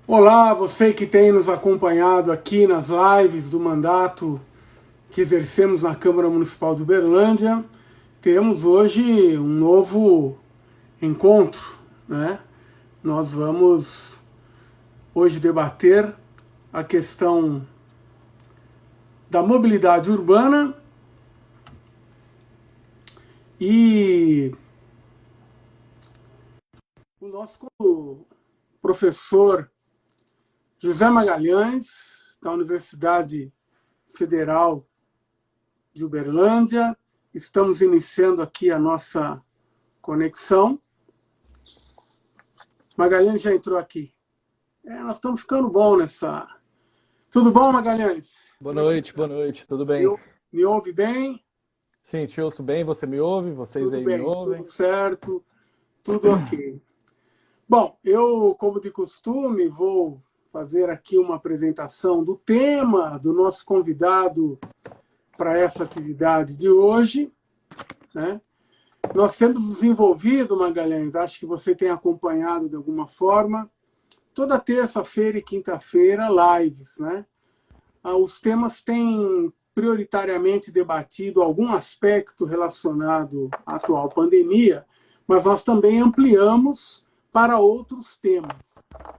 Olá, você que tem nos acompanhado aqui nas lives do mandato que exercemos na Câmara Municipal de Uberlândia. Temos hoje um novo encontro, né? Nós vamos hoje debater a questão da mobilidade urbana e o nosso professor José Magalhães, da Universidade Federal de Uberlândia. Estamos iniciando aqui a nossa conexão. Magalhães já entrou aqui. Nós estamos ficando bom nessa. Tudo bom, Magalhães? Como é que você Boa está? noite, tudo Me, bem? me ouve bem? Sim, te ouço bem, você me ouve, vocês Tudo aí me bem, tudo ouvem. certo, tudo ok. Bom, eu, como de costume, vou fazer aqui uma apresentação do tema do nosso convidado para essa atividade de hoje, né? Nós temos desenvolvido, Magalhães, acho que você tem acompanhado de alguma forma, toda terça-feira e quinta-feira, lives, né? Os temas têm prioritariamente debatido algum aspecto relacionado à atual pandemia, mas nós também ampliamos para outros temas.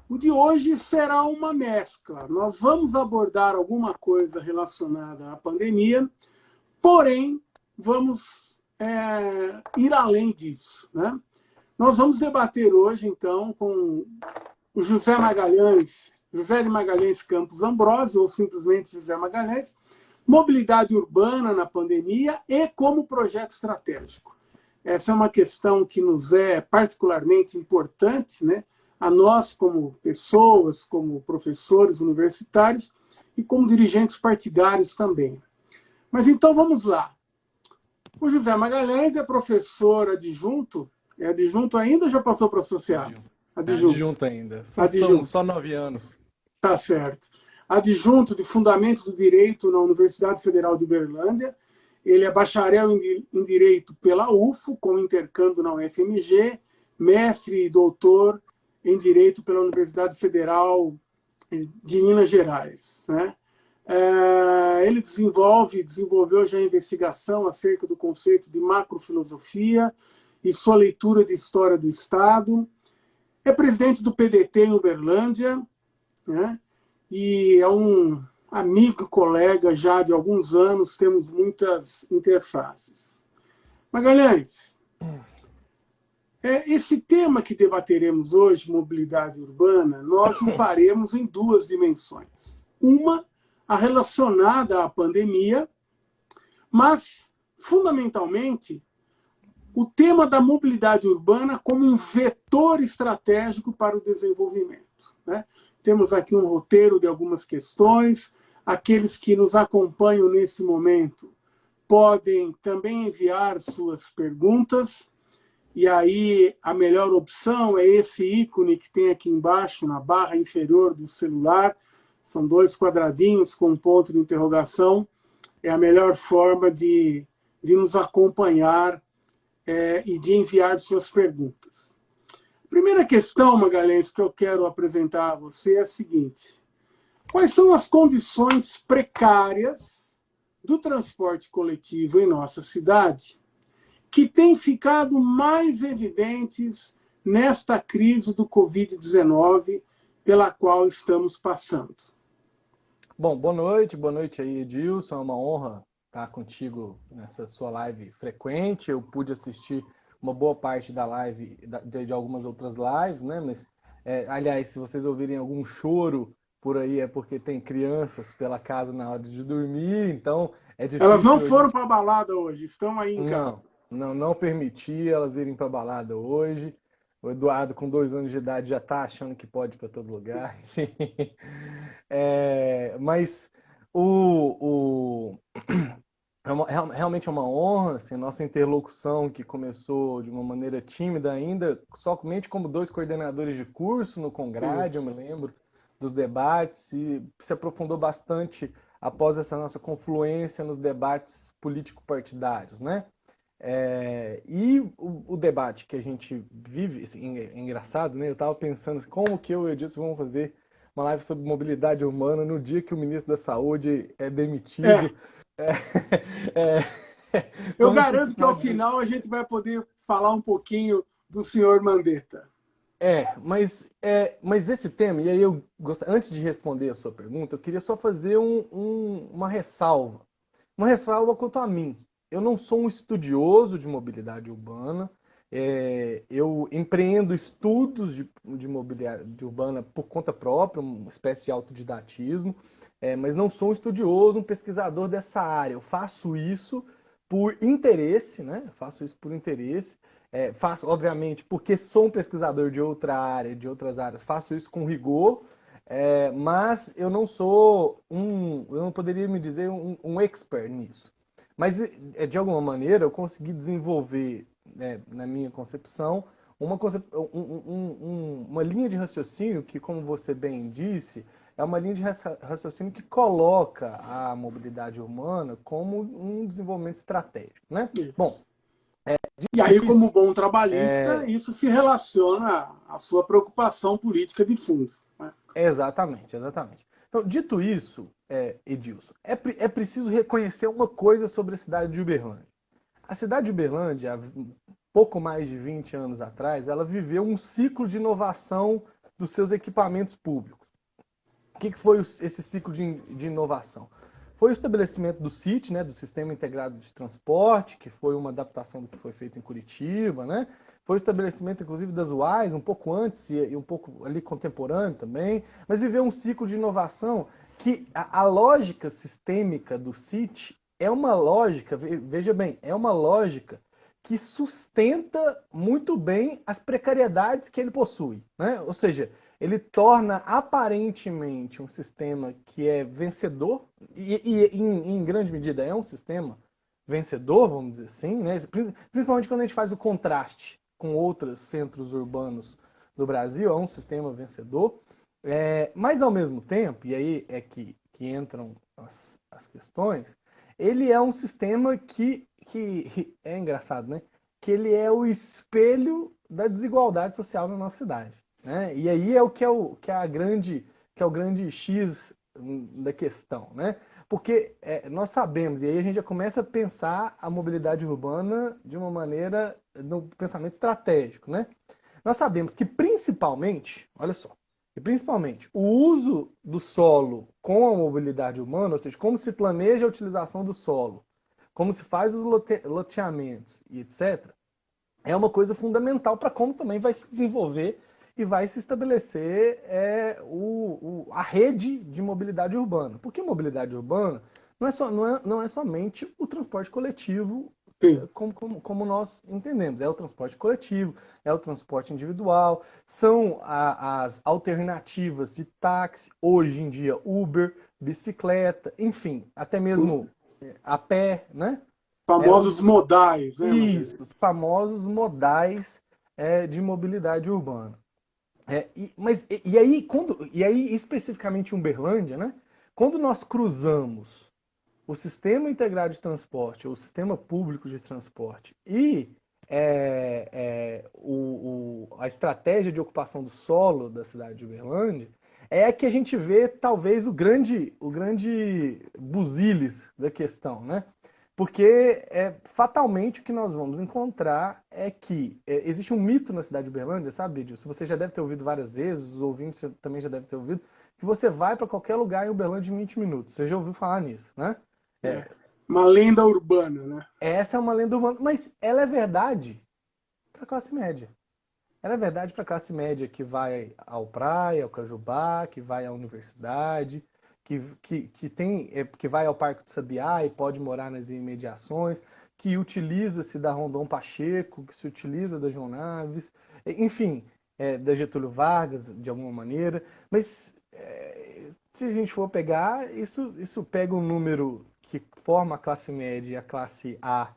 O de hoje será uma mescla. Nós vamos abordar alguma coisa relacionada à pandemia, porém, vamos ir além disso, né? Nós vamos debater hoje, então, com o José Magalhães, José de Magalhães Campos Ambrósio, ou simplesmente José Magalhães, mobilidade urbana na pandemia e como projeto estratégico. Essa é uma questão que nos é particularmente importante, né? A nós como pessoas, como professores universitários e como dirigentes partidários também. Mas então vamos lá. O José Magalhães é professor adjunto. É adjunto ainda ou já passou para associado? Adjunto. É Adjunto. adjunto ainda. São Adjunto. só 9 anos. Tá certo. Adjunto de Fundamentos do Direito na Universidade Federal de Uberlândia. Ele é bacharel em Direito pela UFO, com intercâmbio na UFMG, mestre e doutor em Direito pela Universidade Federal de Minas Gerais, né? Ele desenvolveu já a investigação acerca do conceito de macrofilosofia e sua leitura de história do Estado. É presidente do PDT em Uberlândia, né? E é um amigo e colega já de alguns anos, temos muitas interfaces. Magalhães, esse tema que debateremos hoje, mobilidade urbana, nós o faremos em duas dimensões. Uma, a relacionada à pandemia, mas, fundamentalmente, o tema da mobilidade urbana como um vetor estratégico para o desenvolvimento, né? Temos aqui um roteiro de algumas questões. Aqueles que nos acompanham nesse momento podem também enviar suas perguntas. E aí a melhor opção é esse ícone que tem aqui embaixo, na barra inferior do celular. São dois quadradinhos com um ponto de interrogação. É a melhor forma de nos acompanhar e de enviar suas perguntas. A primeira questão, Magalhães, que eu quero apresentar a você é a seguinte: quais são as condições precárias do transporte coletivo em nossa cidade que têm ficado mais evidentes nesta crise do Covid-19 pela qual estamos passando? Bom, boa noite aí, Edilson. É uma honra estar contigo nessa sua live frequente. Eu pude assistir uma boa parte da live, de algumas outras lives, né? Mas, aliás, se vocês ouvirem algum choro por aí, é porque tem crianças pela casa na hora de dormir, então é Elas não difícil a foram gente. para a balada hoje, estão aí em casa. Não permiti elas irem para balada hoje. O Eduardo, com 2 anos de idade, já tá achando que pode ir para todo lugar. Mas o, realmente é uma honra, assim, nossa interlocução que começou de uma maneira tímida ainda, somente como dois coordenadores de curso no Congrade, eu me Isso. lembro dos debates, e se aprofundou bastante após essa nossa confluência nos debates político-partidários, né? E o debate que a gente vive, assim, é engraçado, né? Eu estava pensando como que eu e o Edilson vamos fazer uma live sobre mobilidade urbana no dia que o ministro da Saúde é É, demitido. É, é, eu com garanto que ao necessidade final a gente vai poder falar um pouquinho do senhor Mandetta. mas esse tema, e aí eu gostaria, antes de responder a sua pergunta, eu queria só fazer uma ressalva. Uma ressalva quanto a mim. Eu não sou um estudioso de mobilidade urbana, eu empreendo estudos de mobilidade urbana por conta própria, uma espécie de autodidatismo, mas não sou um estudioso, um pesquisador dessa área. Eu faço isso por interesse, né? Eu faço isso por interesse. Faço, obviamente, porque sou um pesquisador de outra área, de outras áreas, faço isso com rigor, mas eu não sou eu não poderia me dizer um expert nisso. Mas, de alguma maneira, eu consegui desenvolver, na minha concepção, uma linha de raciocínio que, como você bem disse, é uma linha de raciocínio que coloca a mobilidade urbana como um desenvolvimento estratégico, né? Bom, Isso. E aí, como isso, bom trabalhista, isso se relaciona à sua preocupação política de fundo, né? exatamente, exatamente. Então, dito isso, Edilson, é preciso reconhecer uma coisa sobre a cidade de Uberlândia. A cidade de Uberlândia, há pouco mais de 20 anos atrás, ela viveu um ciclo de inovação dos seus equipamentos públicos. O que foi esse ciclo de inovação? Foi o estabelecimento do CIT, né, do Sistema Integrado de Transporte, que foi uma adaptação do que foi feito em Curitiba, né? Foi o estabelecimento, inclusive, das UAIs, um pouco antes e um pouco ali contemporâneo também, mas viveu um ciclo de inovação que a lógica sistêmica do CIT é uma lógica, veja bem, é uma lógica que sustenta muito bem as precariedades que ele possui, né? Ou seja, ele torna aparentemente um sistema que é vencedor, em grande medida é um sistema vencedor, vamos dizer assim, né? Principalmente quando a gente faz o contraste com outros centros urbanos do Brasil, é um sistema vencedor, mas ao mesmo tempo, e aí é que entram as questões, ele é um sistema que é engraçado, né? Que ele é o espelho da desigualdade social na nossa cidade. Né? E aí é o que é o grande X da questão, né? Porque nós sabemos, e aí a gente já começa a pensar a mobilidade urbana de uma maneira no pensamento estratégico, né? Nós sabemos que principalmente, olha só, que principalmente o uso do solo com a mobilidade urbana, ou seja, como se planeja a utilização do solo, como se faz os loteamentos e etc., é uma coisa fundamental para como também vai se desenvolver e vai se estabelecer a rede de mobilidade urbana. Porque mobilidade urbana não é somente o transporte coletivo Sim. como nós entendemos. É o transporte coletivo, é o transporte individual, são as alternativas de táxi, hoje em dia Uber, bicicleta, enfim, até Os mesmo a pé, né? famosos modais, né, Isso, Magalhães? os famosos modais de mobilidade urbana. E aí, especificamente em Uberlândia, né? Quando nós cruzamos o sistema integrado de transporte, ou o sistema público de transporte, e a estratégia de ocupação do solo da cidade de Uberlândia, é que a gente vê talvez o grande busilis da questão, né? Porque fatalmente o que nós vamos encontrar é que existe um mito na cidade de Uberlândia, sabe, Edilson? Você já deve ter ouvido várias vezes, os ouvintes também já devem ter ouvido, que você vai para qualquer lugar em Uberlândia em 20 minutos. Você já ouviu falar nisso, né? É. É, Uma lenda urbana, né? essa é uma lenda urbana, mas ela é verdade para a classe média. Ela é verdade para a classe média que vai ao praia, ao Cajubá, que vai à universidade, que vai ao Parque do Sabiá e pode morar nas imediações, que utiliza-se da Rondon Pacheco, que se utiliza da João Naves, enfim, da Getúlio Vargas, de alguma maneira. Mas se a gente for pegar, isso pega um número que forma a classe média e a classe A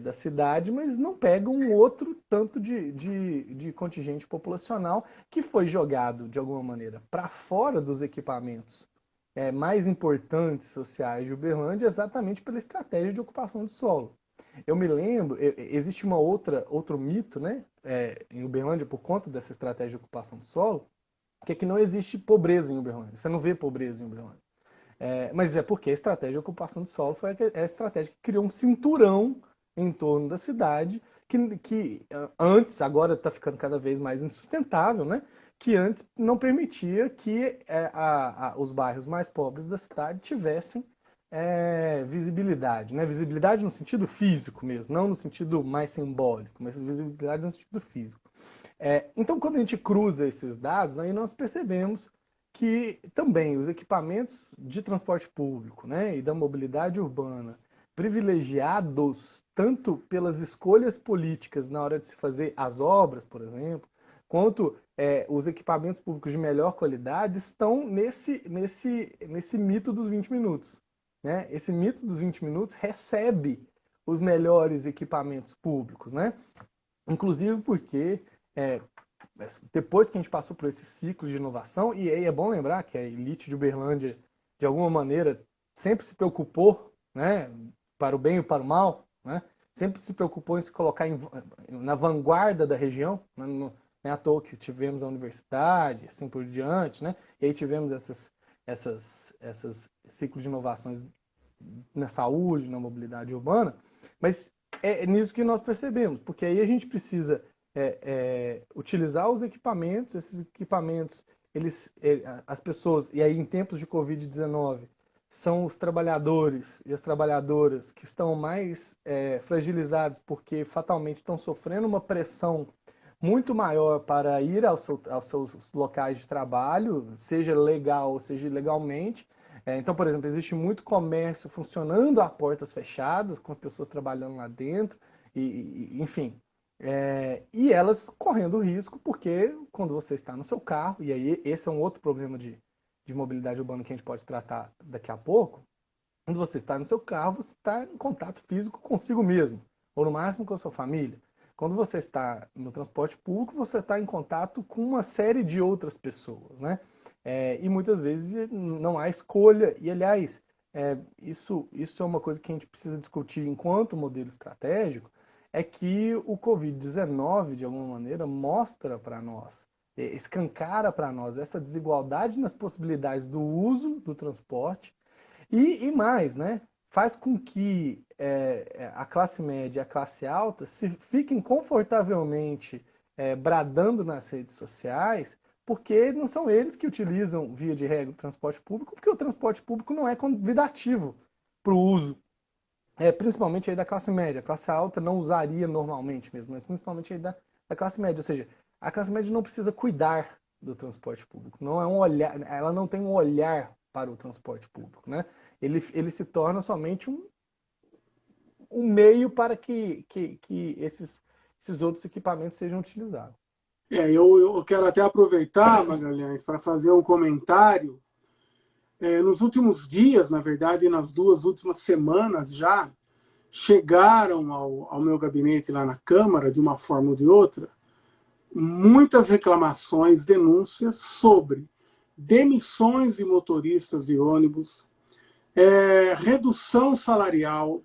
da cidade, mas não pega um outro tanto de contingente populacional que foi jogado, de alguma maneira, para fora dos equipamentos mais importantes sociais de Uberlândia, exatamente pela estratégia de ocupação do solo. Eu me lembro, existe outro mito, né, em Uberlândia, por conta dessa estratégia de ocupação do solo, que é que não existe pobreza em Uberlândia. Você não vê pobreza em Uberlândia. Mas é porque a estratégia de ocupação de solo foi a estratégia que criou um cinturão em torno da cidade, que antes, agora está ficando cada vez mais insustentável, né? Que antes não permitia que os bairros mais pobres da cidade tivessem visibilidade, né? Visibilidade no sentido físico mesmo, não no sentido mais simbólico, mas visibilidade no sentido físico. Então, quando a gente cruza esses dados, aí nós percebemos que também os equipamentos de transporte público, né, e da mobilidade urbana privilegiados tanto pelas escolhas políticas na hora de se fazer as obras, por exemplo, quanto os equipamentos públicos de melhor qualidade estão nesse mito dos 20 minutos. Né? Esse mito dos 20 minutos recebe os melhores equipamentos públicos, né? Inclusive porque depois que a gente passou por esse ciclo de inovação, e aí é bom lembrar que a elite de Uberlândia, de alguma maneira, sempre se preocupou, né, para o bem e para o mal, né, sempre se preocupou em se colocar na vanguarda da região, né, não é à toa que tivemos a universidade, assim por diante, né, e aí tivemos essas ciclos de inovações na saúde, na mobilidade urbana, mas é nisso que nós percebemos, porque aí a gente precisa utilizar os equipamentos, esses equipamentos, as pessoas, e aí em tempos de Covid-19, são os trabalhadores e as trabalhadoras que estão mais fragilizados porque fatalmente estão sofrendo uma pressão muito maior para ir aos seus locais de trabalho, seja legal ou seja ilegalmente. Então, por exemplo, existe muito comércio funcionando a portas fechadas, com as pessoas trabalhando lá dentro, enfim. E elas correndo risco, porque quando você está no seu carro, e aí esse é um outro problema de mobilidade urbana que a gente pode tratar daqui a pouco, quando você está no seu carro, você está em contato físico consigo mesmo, ou no máximo com a sua família. Quando você está no transporte público, você está em contato com uma série de outras pessoas, né? E muitas vezes não há escolha, e aliás, isso é uma coisa que a gente precisa discutir enquanto modelo estratégico, é que o Covid-19, de alguma maneira, mostra para nós, escancara para nós essa desigualdade nas possibilidades do uso do transporte e mais, né? Faz com que a classe média e a classe alta se fiquem confortavelmente bradando nas redes sociais, porque não são eles que utilizam, via de regra, o transporte público, porque o transporte público não é convidativo para o uso. Principalmente aí da classe média. A classe alta não usaria normalmente mesmo, mas principalmente aí da classe média. Ou seja, a classe média não precisa cuidar do transporte público. Não é um olhar, ela não tem um olhar para o transporte público, né? Ele se torna somente um meio para que esses outros equipamentos sejam utilizados. Eu quero até aproveitar, Magalhães, para fazer um comentário. Nos últimos dias, na verdade, nas 2 últimas semanas já, chegaram ao meu gabinete lá na Câmara, de uma forma ou de outra, muitas reclamações, denúncias sobre demissões de motoristas de ônibus, redução salarial,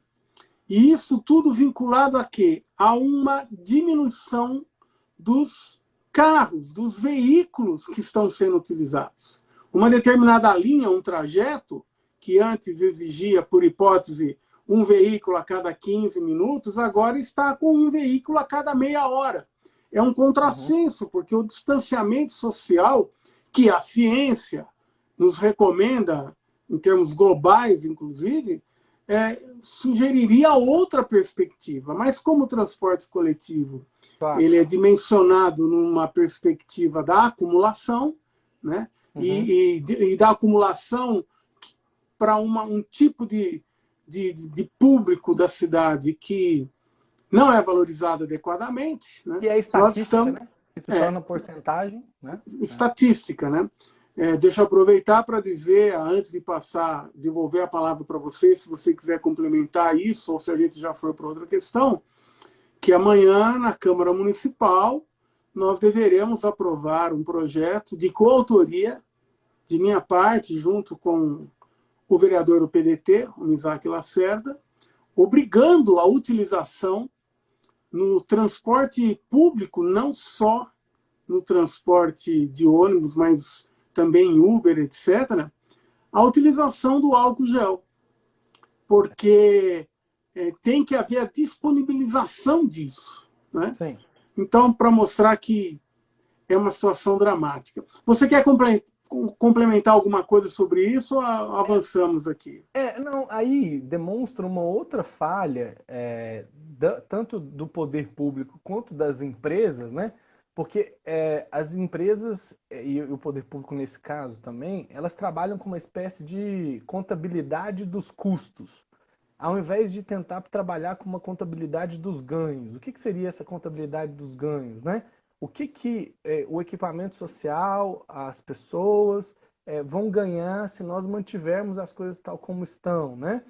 e isso tudo vinculado a quê? A uma diminuição dos carros, dos veículos que estão sendo utilizados. Uma determinada linha, um trajeto, que antes exigia, por hipótese, um veículo a cada 15 minutos, agora está com um veículo a cada meia hora. É um contrassenso, porque o distanciamento social, que a ciência nos recomenda, em termos globais, inclusive, sugeriria outra perspectiva. Mas como o transporte coletivo ele é dimensionado numa perspectiva da acumulação, né? E da acumulação para um tipo de público da cidade que não é valorizado adequadamente. Né? Que é estatística, né? Que se torna porcentagem. Né? Estatística, né? Deixa eu aproveitar para dizer, antes de devolver a palavra para você, se você quiser complementar isso, ou se a gente já for para outra questão, que amanhã, na Câmara Municipal, nós deveremos aprovar um projeto de coautoria, de minha parte, junto com o vereador do PDT, o Isaac Lacerda, obrigando a utilização no transporte público, não só no transporte de ônibus, mas também Uber, etc., a utilização do álcool gel, porque tem que haver a disponibilização disso, né? Sim. Então, para mostrar que é uma situação dramática. Você quer complementar alguma coisa sobre isso ou avançamos aqui? Não, aí demonstra uma outra falha, tanto do poder público quanto das empresas, né? Porque as empresas, e o poder público nesse caso também, elas trabalham com uma espécie de contabilidade dos custos, ao invés de tentar trabalhar com uma contabilidade dos ganhos. O que seria essa contabilidade dos ganhos, né? O que o equipamento social, as pessoas vão ganhar se nós mantivermos as coisas tal como estão, né?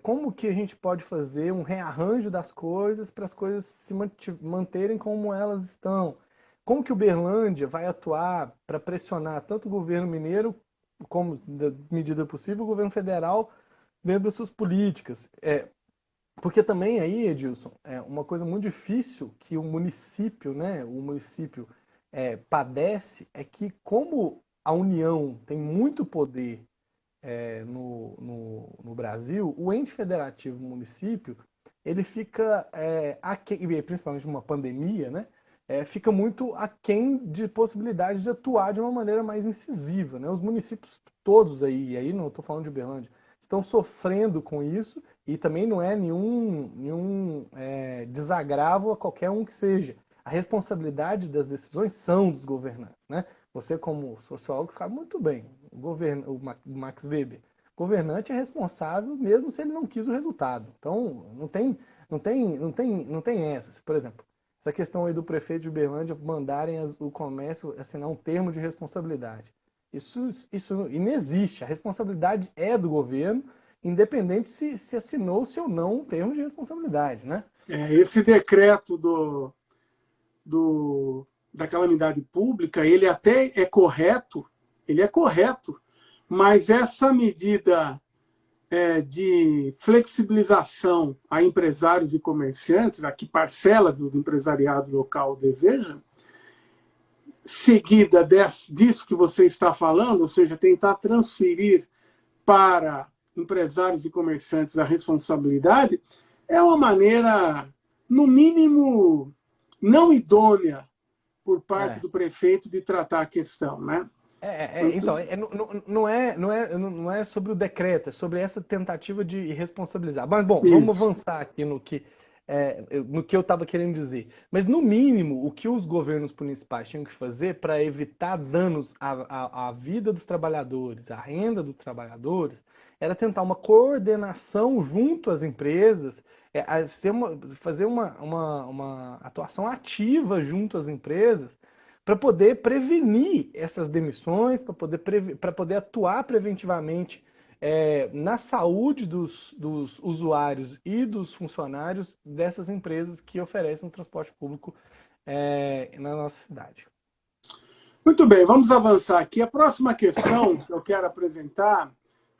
Como que a gente pode fazer um rearranjo das coisas para as coisas se manterem como elas estão? Como que o Uberlândia vai atuar para pressionar tanto o governo mineiro, como, da medida possível, o governo federal dentro das suas políticas? Porque também aí, Edilson, uma coisa muito difícil que o município, né, padece é que como a União tem muito poder no Brasil, o ente federativo município, ele fica aquém, principalmente numa pandemia, né, fica muito aquém de possibilidade de atuar de uma maneira mais incisiva, né? Os municípios todos aí não estou falando de Uberlândia, estão sofrendo com isso e também não é nenhum desagravo a qualquer um que seja. A responsabilidade das decisões são dos governantes, né? Você, como sociólogo, sabe muito bem. O Max Weber, governante é responsável mesmo se ele não quis o resultado. Então, não tem essa. Por exemplo, essa questão aí do prefeito de Uberlândia mandarem o comércio assinar um termo de responsabilidade. Isso não existe. A responsabilidade é do governo, independente se assinou-se ou não um termo de responsabilidade, né? Esse decreto da calamidade pública, ele até é correto, mas essa medida de flexibilização a empresários e comerciantes, a que parcela do empresariado local deseja, seguida disso que você está falando, ou seja, tentar transferir para empresários e comerciantes a responsabilidade, é uma maneira, no mínimo, não idônea por parte do prefeito de tratar a questão, né? Então, não é sobre o decreto, é sobre essa tentativa de responsabilizar. Mas, bom, vamos avançar aqui no que eu estava querendo dizer. Mas, no mínimo, o que os governos municipais tinham que fazer para evitar danos à vida dos trabalhadores, à renda dos trabalhadores, era tentar uma coordenação junto às empresas, fazer uma atuação ativa junto às empresas, para poder prevenir essas demissões, para poder atuar preventivamente na saúde dos usuários e dos funcionários dessas empresas que oferecem o transporte público na nossa cidade. Muito bem, vamos avançar aqui. A próxima questão que eu quero apresentar,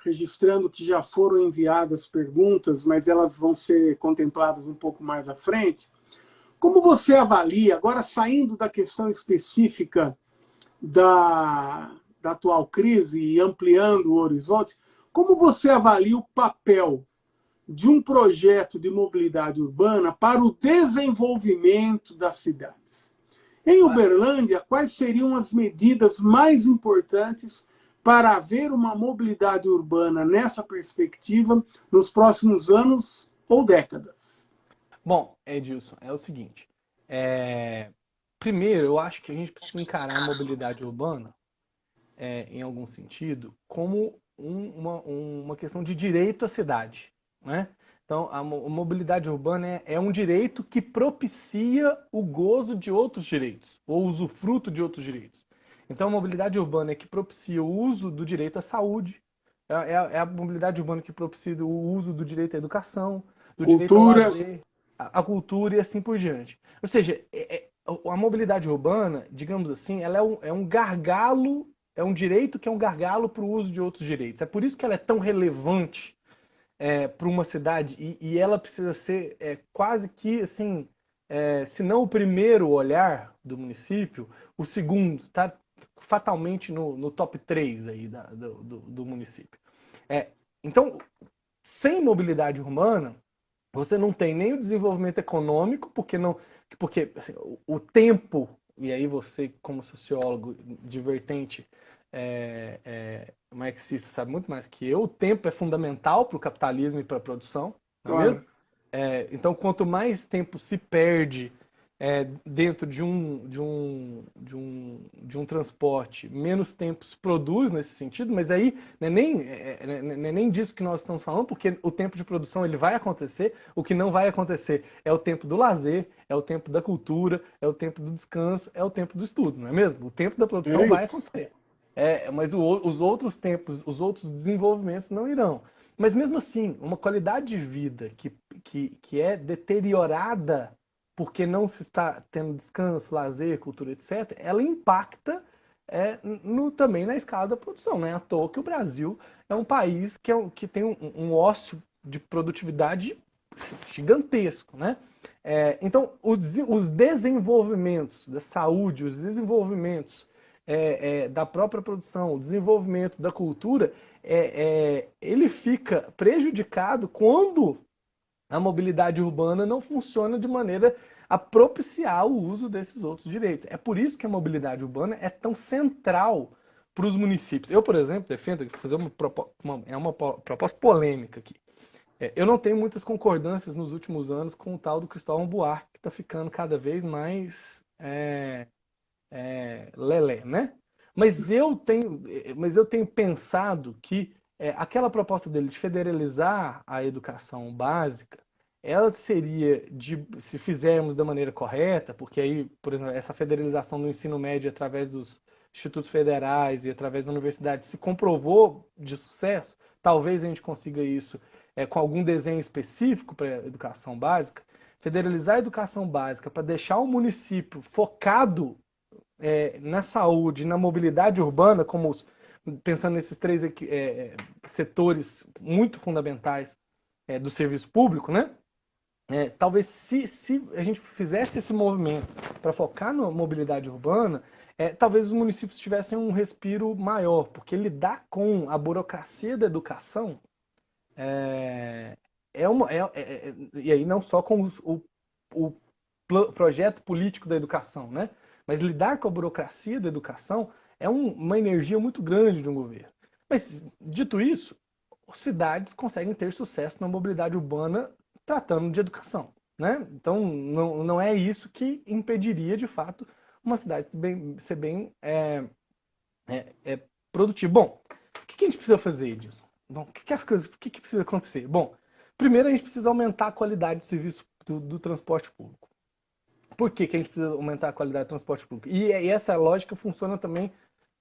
registrando que já foram enviadas perguntas, mas elas vão ser contempladas um pouco mais à frente. Como você avalia, agora saindo da questão específica da atual crise e ampliando o horizonte, como você avalia o papel de um projeto de mobilidade urbana para o desenvolvimento das cidades? Em Uberlândia, quais seriam as medidas mais importantes para haver uma mobilidade urbana nessa perspectiva nos próximos anos ou décadas? Bom, Edilson, é o seguinte. Primeiro, eu acho que a gente precisa encarar a mobilidade urbana, em algum sentido, como uma questão de direito à cidade, né? Então, a mobilidade urbana é um direito que propicia o gozo de outros direitos, ou usufruto de outros direitos. Então, a mobilidade urbana é que propicia o uso do direito à saúde, é a mobilidade urbana que propicia o uso do direito à educação, do direito ao Cultura. lazer, à cultura e assim por diante. Ou seja, a mobilidade urbana, digamos assim, ela é um gargalo, é um direito que é um gargalo para o uso de outros direitos. É por isso que ela é tão relevante para uma cidade e ela precisa ser quase que assim se não o primeiro olhar do município, o segundo, está fatalmente no top 3 aí do município. Então, sem mobilidade urbana, você não tem nem o desenvolvimento econômico, porque assim, o tempo, e aí você, como sociólogo divertente, marxista, sabe muito mais que eu, o tempo é fundamental para o capitalismo e para a produção, não é Claro. mesmo? Então, quanto mais tempo se perde dentro de um transporte, menos tempo se produz nesse sentido, mas aí não é nem disso que nós estamos falando, porque o tempo de produção ele vai acontecer, o que não vai acontecer é o tempo do lazer, é o tempo da cultura, é o tempo do descanso, é o tempo do estudo, não é mesmo? O tempo da produção É vai isso. acontecer. Mas os outros tempos, os outros desenvolvimentos não irão. Mas mesmo assim, uma qualidade de vida que é deteriorada porque não se está tendo descanso, lazer, cultura, etc., ela impacta também na escala da produção. Não é à toa que o Brasil é um país que tem um ócio de produtividade gigantesco, né? Então, os desenvolvimentos da saúde, os desenvolvimentos da própria produção, o desenvolvimento da cultura, ele fica prejudicado quando a mobilidade urbana não funciona de maneira a propiciar o uso desses outros direitos. É por isso que a mobilidade urbana é tão central para os municípios. Eu, por exemplo, defendo fazer uma proposta polêmica aqui. Eu não tenho muitas concordâncias nos últimos anos com o tal do Cristóvão Buarque, que está ficando cada vez mais lelé, né? Mas eu tenho pensado que aquela proposta dele de federalizar a educação básica, ela seria, se fizermos da maneira correta, porque aí, por exemplo, essa federalização do ensino médio através dos institutos federais e através da universidade se comprovou de sucesso, talvez a gente consiga isso com algum desenho específico para a educação básica, federalizar a educação básica para deixar o município focado na saúde, na mobilidade urbana, pensando nesses três setores muito fundamentais do serviço público, né? Talvez se a gente fizesse esse movimento para focar na mobilidade urbana, talvez os municípios tivessem um respiro maior, porque lidar com a burocracia da educação e aí não só com o projeto político da educação, né? Mas lidar com a burocracia da educação é uma energia muito grande de um governo. Mas, dito isso, cidades conseguem ter sucesso na mobilidade urbana tratando de educação, né? Então, não é isso que impediria, de fato, uma cidade ser bem produtiva. Bom, o que a gente precisa fazer disso? Bom, o que precisa acontecer? Bom, primeiro a gente precisa aumentar a qualidade do serviço do transporte público. Por que a gente precisa aumentar a qualidade do transporte público? E essa lógica funciona também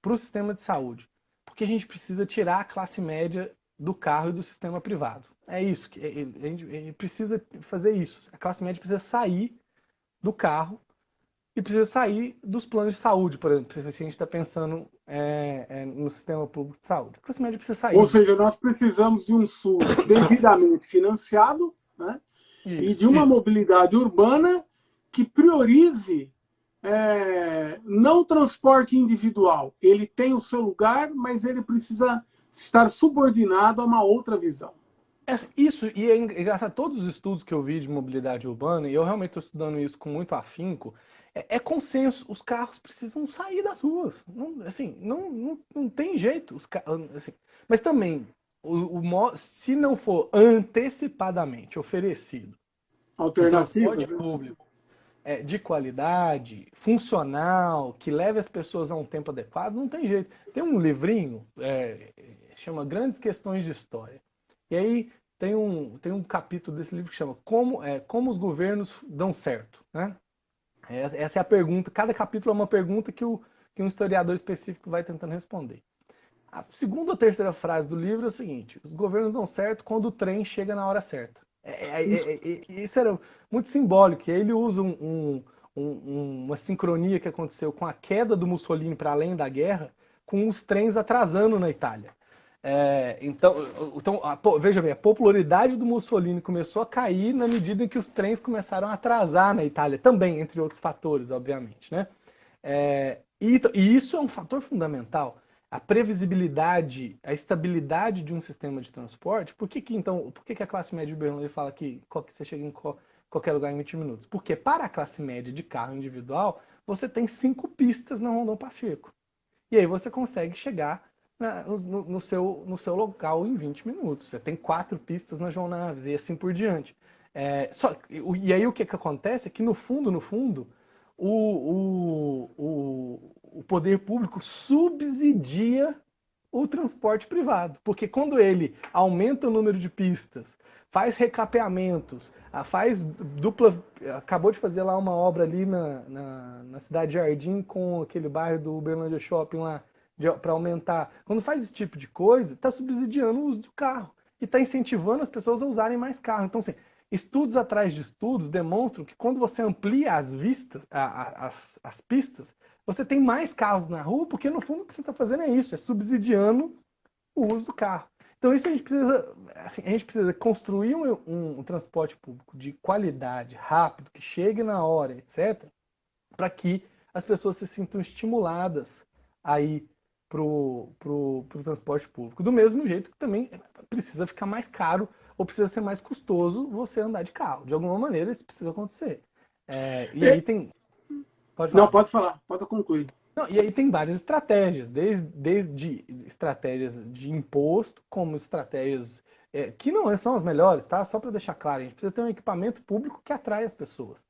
para o sistema de saúde. Porque a gente precisa tirar a classe média do carro e do sistema privado. É isso. A gente precisa fazer isso. A classe média precisa sair do carro e precisa sair dos planos de saúde, por exemplo. Se a gente está pensando no sistema público de saúde. A classe média precisa sair Ou disso. seja, nós precisamos de um SUS devidamente financiado, né? E de uma mobilidade urbana que priorize não transporte individual. Ele tem o seu lugar, mas ele precisa estar subordinado a uma outra visão. Isso, e é engraçado, todos os estudos que eu vi de mobilidade urbana, e eu realmente estou estudando isso com muito afinco, consenso, os carros precisam sair das ruas. Não, assim, não tem jeito. Assim, mas também, se não for antecipadamente oferecido um transporte Alternativas, né? público de qualidade, funcional, que leve as pessoas a um tempo adequado, não tem jeito. Tem um livrinho, chama Grandes Questões de História. E aí tem um capítulo desse livro que chama Como os Governos Dão Certo, né? Essa é a pergunta, cada capítulo é uma pergunta que um historiador específico vai tentando responder. A segunda ou terceira frase do livro é o seguinte: os governos dão certo quando o trem chega na hora certa. Isso era muito simbólico. E aí ele usa uma sincronia que aconteceu com a queda do Mussolini para além da guerra, com os trens atrasando na Itália. Veja bem, a popularidade do Mussolini começou a cair na medida em que os trens começaram a atrasar na Itália, também, entre outros fatores, obviamente, né? E isso é um fator fundamental. A previsibilidade, a estabilidade de um sistema de transporte. Por que a classe média de Uberlândia fala que você chega em qualquer lugar em 20 minutos? Porque para a classe média de carro individual, você tem 5 pistas na Rondon Pacheco. E aí você consegue chegar no seu local em 20 minutos. Você tem 4 pistas na João Naves e assim por diante. E aí o que acontece é que no fundo, o poder público subsidia o transporte privado. Porque quando ele aumenta o número de pistas, faz recapeamentos, faz dupla. Acabou de fazer lá uma obra ali na Cidade Jardim com aquele bairro do Uberlândia Shopping lá, para aumentar. Quando faz esse tipo de coisa, está subsidiando o uso do carro e está incentivando as pessoas a usarem mais carro. Então, assim, estudos atrás de estudos demonstram que quando você amplia as vistas, as pistas, você tem mais carros na rua, porque no fundo o que você está fazendo é isso, é subsidiando o uso do carro. Então isso a gente precisa construir um transporte público de qualidade, rápido, que chegue na hora, etc., para que as pessoas se sintam estimuladas a ir pro transporte público. Do mesmo jeito que também precisa ficar mais caro ou precisa ser mais custoso você andar de carro. De alguma maneira isso precisa acontecer. E aí tem... Pode Não, falar. pode falar, pode concluir. Não, e aí tem várias estratégias, desde estratégias de imposto, como estratégias que não são as melhores, tá? Só para deixar claro, a gente precisa ter um equipamento público que atrai as pessoas.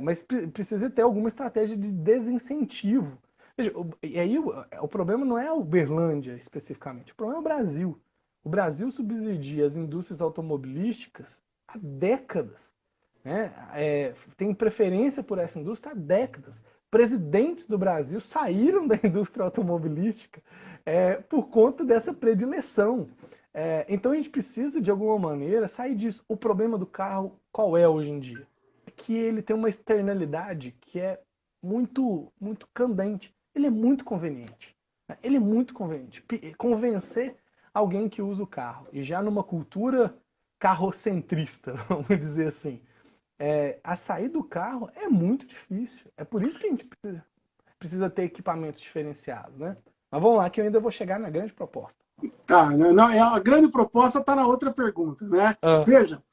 Mas precisa ter alguma estratégia de desincentivo. Veja, e aí o problema não é a Uberlândia especificamente, o problema é o Brasil. O Brasil subsidia as indústrias automobilísticas há décadas. Né? Tem preferência por essa indústria há décadas. Presidentes do Brasil saíram da indústria automobilística por conta dessa predileção. Então a gente precisa, de alguma maneira, sair disso. O problema do carro, qual é hoje em dia? É que ele tem uma externalidade que é muito, muito candente. Ele é muito conveniente. Né? Ele é muito conveniente. Convencer alguém que usa o carro, e já numa cultura carrocentrista, vamos dizer assim, a sair do carro é muito difícil. É por isso que a gente precisa ter equipamentos diferenciados, né? Mas vamos lá, que eu ainda vou chegar na grande proposta. Tá, não, a grande proposta está na outra pergunta, né? Veja,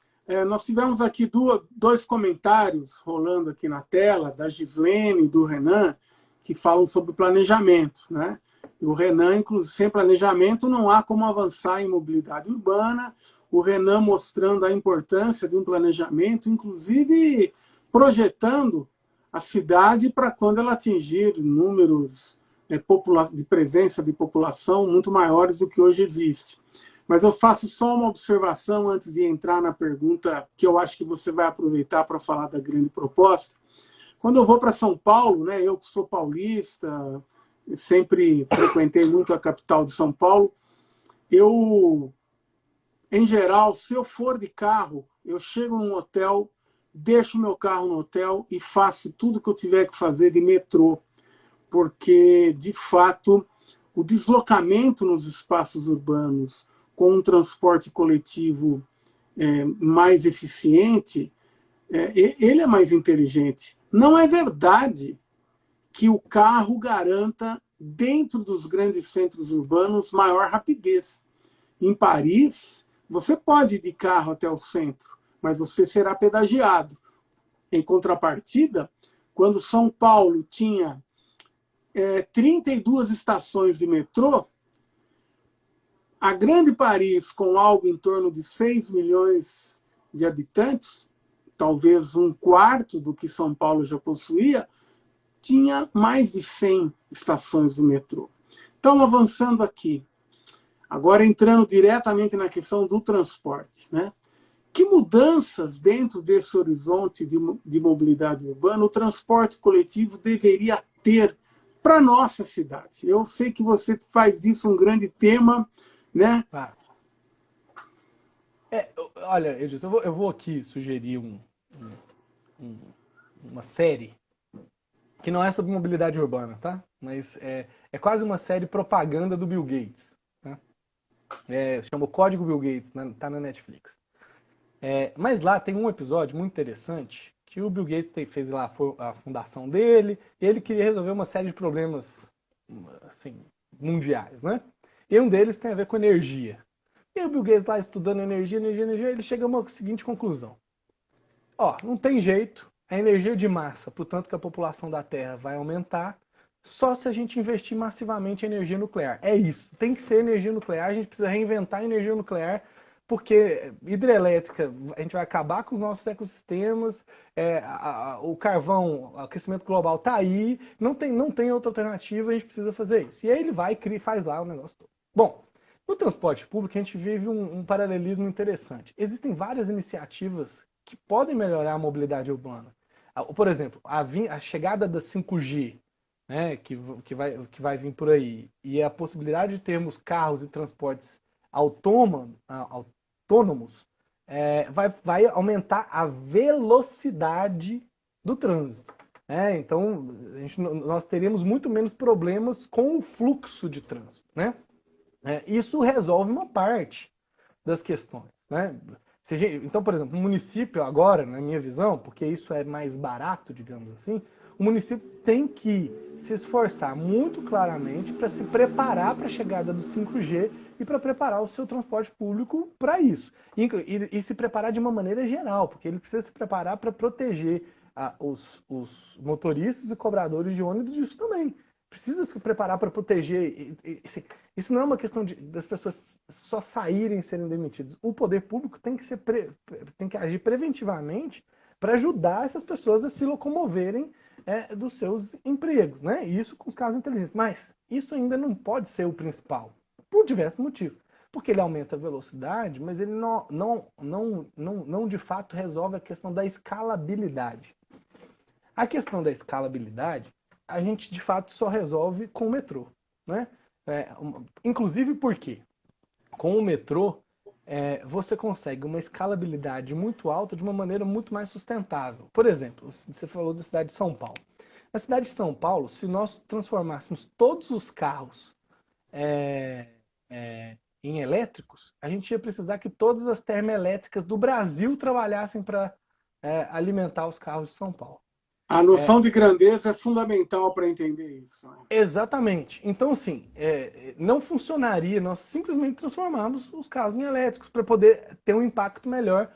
nós tivemos aqui dois comentários rolando aqui na tela, da Gislene e do Renan, que falam sobre planejamento, né? E o Renan, inclusive, sem planejamento não há como avançar em mobilidade urbana. O Renan mostrando a importância de um planejamento, inclusive projetando a cidade para quando ela atingir números de presença de população muito maiores do que hoje existe. Mas eu faço só uma observação antes de entrar na pergunta que eu acho que você vai aproveitar para falar da grande proposta. Quando eu vou para São Paulo, né, eu que sou paulista, sempre frequentei muito a capital de São Paulo, em geral, se eu for de carro, eu chego num hotel, deixo meu carro no hotel e faço tudo que eu tiver que fazer de metrô, porque, de fato, o deslocamento nos espaços urbanos com um transporte coletivo mais eficiente, ele é mais inteligente. Não é verdade que o carro garanta, dentro dos grandes centros urbanos, maior rapidez. Em Paris, você pode ir de carro até o centro, mas você será pedagiado. Em contrapartida, quando São Paulo tinha 32 estações de metrô, a grande Paris, com algo em torno de 6 milhões de habitantes, talvez um quarto do que São Paulo já possuía, tinha mais de 100 estações de metrô. Então, avançando aqui, agora entrando diretamente na questão do transporte, né? Que mudanças dentro desse horizonte de mobilidade urbana o transporte coletivo deveria ter para a nossa cidade? Eu sei que você faz disso um grande tema, né? Claro. Olha, Edilson, eu vou aqui sugerir uma série que não é sobre mobilidade urbana, tá? Mas é quase uma série propaganda do Bill Gates. Tá? chama o Código Bill Gates, tá na Netflix. Mas lá tem um episódio muito interessante que o Bill Gates fez lá a fundação dele, e ele queria resolver uma série de problemas assim, mundiais, né? E um deles tem a ver com energia. E o Bill Gates lá estudando energia, ele chega a uma seguinte conclusão. Não tem jeito, a energia de massa, portanto que a população da Terra vai aumentar, só se a gente investir massivamente em energia nuclear. É isso, tem que ser energia nuclear, a gente precisa reinventar a energia nuclear, porque hidrelétrica, a gente vai acabar com os nossos ecossistemas, o carvão, o aquecimento global está aí, não tem outra alternativa, a gente precisa fazer isso. E aí ele vai e faz lá o negócio todo. Bom, no transporte público a gente vive um paralelismo interessante. Existem várias iniciativas que podem melhorar a mobilidade urbana. Por exemplo, a chegada da 5G, né, que vai vir por aí, e a possibilidade de termos carros e transportes autônomos, vai aumentar a velocidade do trânsito. Então, nós teríamos muito menos problemas com o fluxo de trânsito. Né? Isso resolve uma parte das questões. Né? Então, por exemplo, o município agora, na minha visão, porque isso é mais barato, digamos assim, o município tem que se esforçar muito claramente para se preparar para a chegada do 5G e para preparar o seu transporte público para isso. E se preparar de uma maneira geral, porque ele precisa se preparar para proteger os motoristas e cobradores de ônibus disso também. Precisa se preparar para proteger. Isso não é uma questão das pessoas só saírem e serem demitidas. O poder público tem que agir preventivamente para ajudar essas pessoas a se locomoverem dos seus empregos. Né? Isso com os carros inteligentes. Mas isso ainda não pode ser o principal, por diversos motivos. Porque ele aumenta a velocidade, mas ele não de fato resolve a questão da escalabilidade. A questão da escalabilidade a gente de fato só resolve com o metrô. Né? Inclusive porque com o metrô você consegue uma escalabilidade muito alta de uma maneira muito mais sustentável. Por exemplo, você falou da cidade de São Paulo. Na cidade de São Paulo, se nós transformássemos todos os carros em elétricos, a gente ia precisar que todas as termoelétricas do Brasil trabalhassem para alimentar os carros de São Paulo. A noção de grandeza é fundamental para entender isso. Né? Exatamente. Então, assim, não funcionaria nós simplesmente transformarmos os carros em elétricos para poder ter um impacto melhor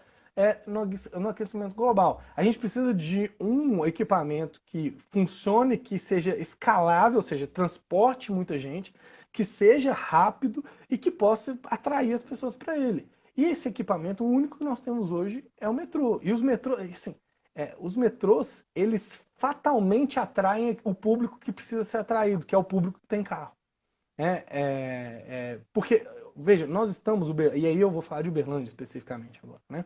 no aquecimento global. A gente precisa de um equipamento que funcione, que seja escalável, ou seja, transporte muita gente, que seja rápido e que possa atrair as pessoas para ele. E esse equipamento, o único que nós temos hoje é o metrô. E os metrôs, assim, os metrôs, eles fatalmente atraem o público que precisa ser atraído, que é o público que tem carro. Porque, veja, nós estamos, e aí eu vou falar de Uberlândia especificamente agora, né?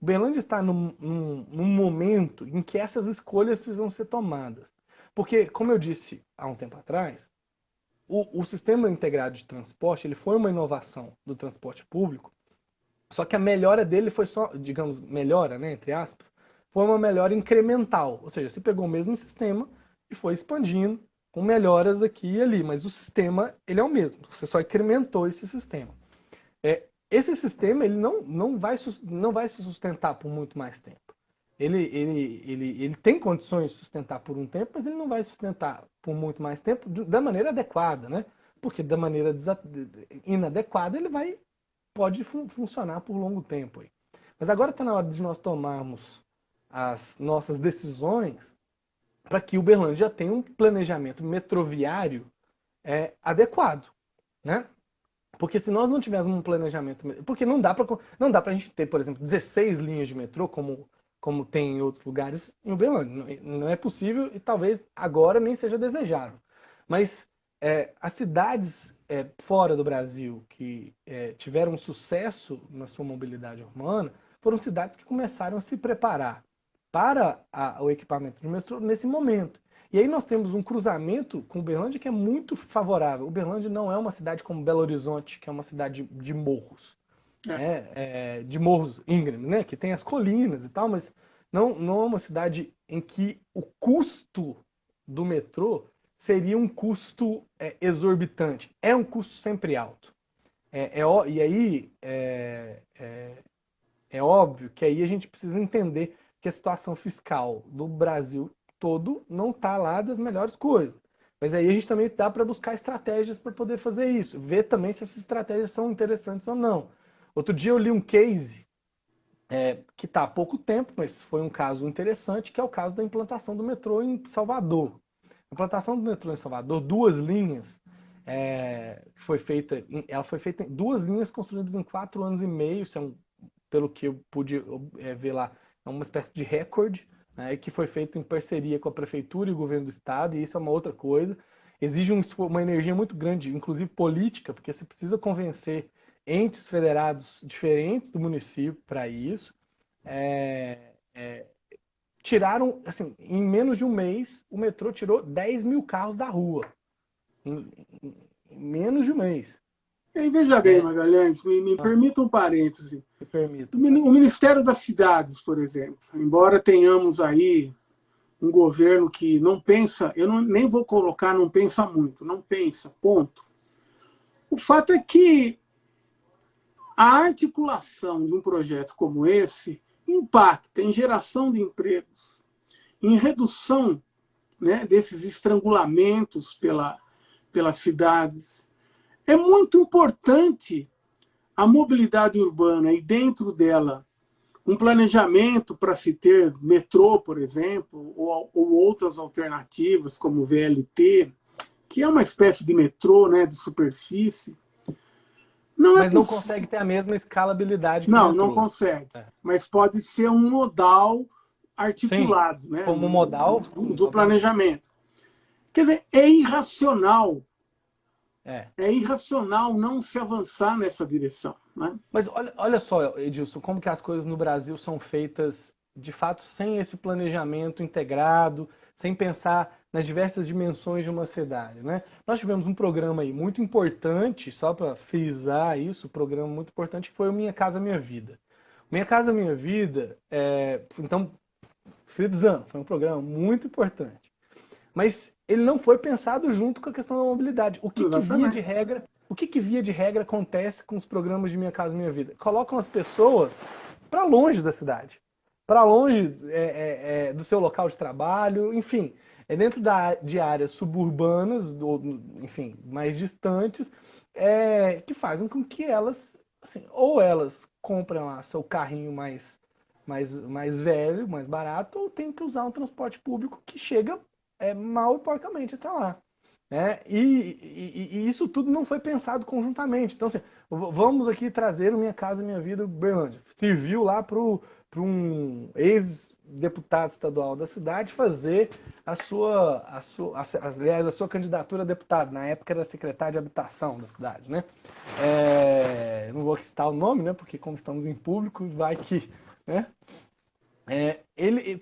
Uberlândia está num momento em que essas escolhas precisam ser tomadas. Porque, como eu disse há um tempo atrás, o sistema integrado de transporte ele foi uma inovação do transporte público, só que a melhora dele foi só, digamos, melhora, né, entre aspas, foi uma melhora incremental. Ou seja, você pegou o mesmo sistema e foi expandindo com melhoras aqui e ali, mas o sistema ele é o mesmo, você só incrementou esse sistema. Esse sistema ele não vai se sustentar por muito mais tempo. Ele tem condições de sustentar por um tempo, mas ele não vai sustentar por muito mais tempo da maneira adequada, né? Porque da maneira inadequada ele pode funcionar por longo tempo. Aí. Mas agora está na hora de nós tomarmos as nossas decisões para que Uberlândia tenha um planejamento metroviário adequado, né? Porque se nós não tivermos um planejamento... Porque não dá para a gente ter, por exemplo, 16 linhas de metrô, como tem em outros lugares em Uberlândia. Não é possível e talvez agora nem seja desejável. Mas as cidades fora do Brasil que tiveram sucesso na sua mobilidade urbana foram cidades que começaram a se preparar para o equipamento de metrô nesse momento. E aí nós temos um cruzamento com Uberlândia que é muito favorável. Uberlândia não é uma cidade como Belo Horizonte, que é uma cidade de morros. De morros íngremes, né? Que tem as colinas e tal, mas não é uma cidade em que o custo do metrô seria um custo exorbitante. É um custo sempre alto. E aí é óbvio que aí a gente precisa entender que a situação fiscal do Brasil todo não está lá das melhores coisas. Mas aí a gente também dá para buscar estratégias para poder fazer isso. Ver também se essas estratégias são interessantes ou não. Outro dia eu li um case que está há pouco tempo, mas foi um caso interessante, que é o caso da implantação do metrô em Salvador. A implantação do metrô em Salvador, duas linhas, ela foi feita em duas linhas construídas em 4 anos e meio, isso pelo que eu pude ver lá, é uma espécie de recorde, né, que foi feito em parceria com a prefeitura e o governo do estado, e isso é uma outra coisa. Exige uma energia muito grande, inclusive política, porque você precisa convencer entes federados diferentes do município para isso. Tiraram, assim, em menos de um mês, o metrô tirou 10 mil carros da rua. Em menos de um mês. E veja bem, Magalhães, me permita um parêntese. Me permito. O Ministério das Cidades, por exemplo, embora tenhamos aí um governo que não pensa, nem vou colocar não pensa muito, não pensa, ponto. O fato é que a articulação de um projeto como esse impacta em geração de empregos, em redução, né, desses estrangulamentos pelas cidades. É muito importante a mobilidade urbana e dentro dela um planejamento para se ter metrô, por exemplo, ou outras alternativas como o VLT, que é uma espécie de metrô, né, de superfície. Mas não consegue ter a mesma escalabilidade que o metrô. Não consegue. Mas pode ser um modal articulado, sim, né, como modal do planejamento. Quer dizer, é irracional. É irracional não se avançar nessa direção. Né? Mas olha só, Edilson, como que as coisas no Brasil são feitas, de fato, sem esse planejamento integrado, sem pensar nas diversas dimensões de uma cidade. Né? Nós tivemos um programa aí muito importante, só para frisar isso, um programa muito importante, que foi o Minha Casa Minha Vida. Minha Casa Minha Vida, então, frisando, foi um programa muito importante. Mas ele não foi pensado junto com a questão da mobilidade. O que via de regra acontece com os programas de Minha Casa Minha Vida? Colocam as pessoas para longe da cidade, para longe do seu local de trabalho, enfim, dentro de áreas suburbanas, enfim, mais distantes, que fazem com que elas, assim, ou elas comprem lá seu carrinho mais velho, mais barato, ou tem que usar um transporte público que chega mal e porcamente até lá. E isso tudo não foi pensado conjuntamente. Então, assim, vamos aqui trazer o Minha Casa Minha Vida Uberlândia. Serviu lá para um ex-deputado estadual da cidade fazer aliás, a sua candidatura a deputado. Na época era secretário de habitação da cidade. Né? Não vou citar o nome, né? Porque como estamos em público, vai que... Né?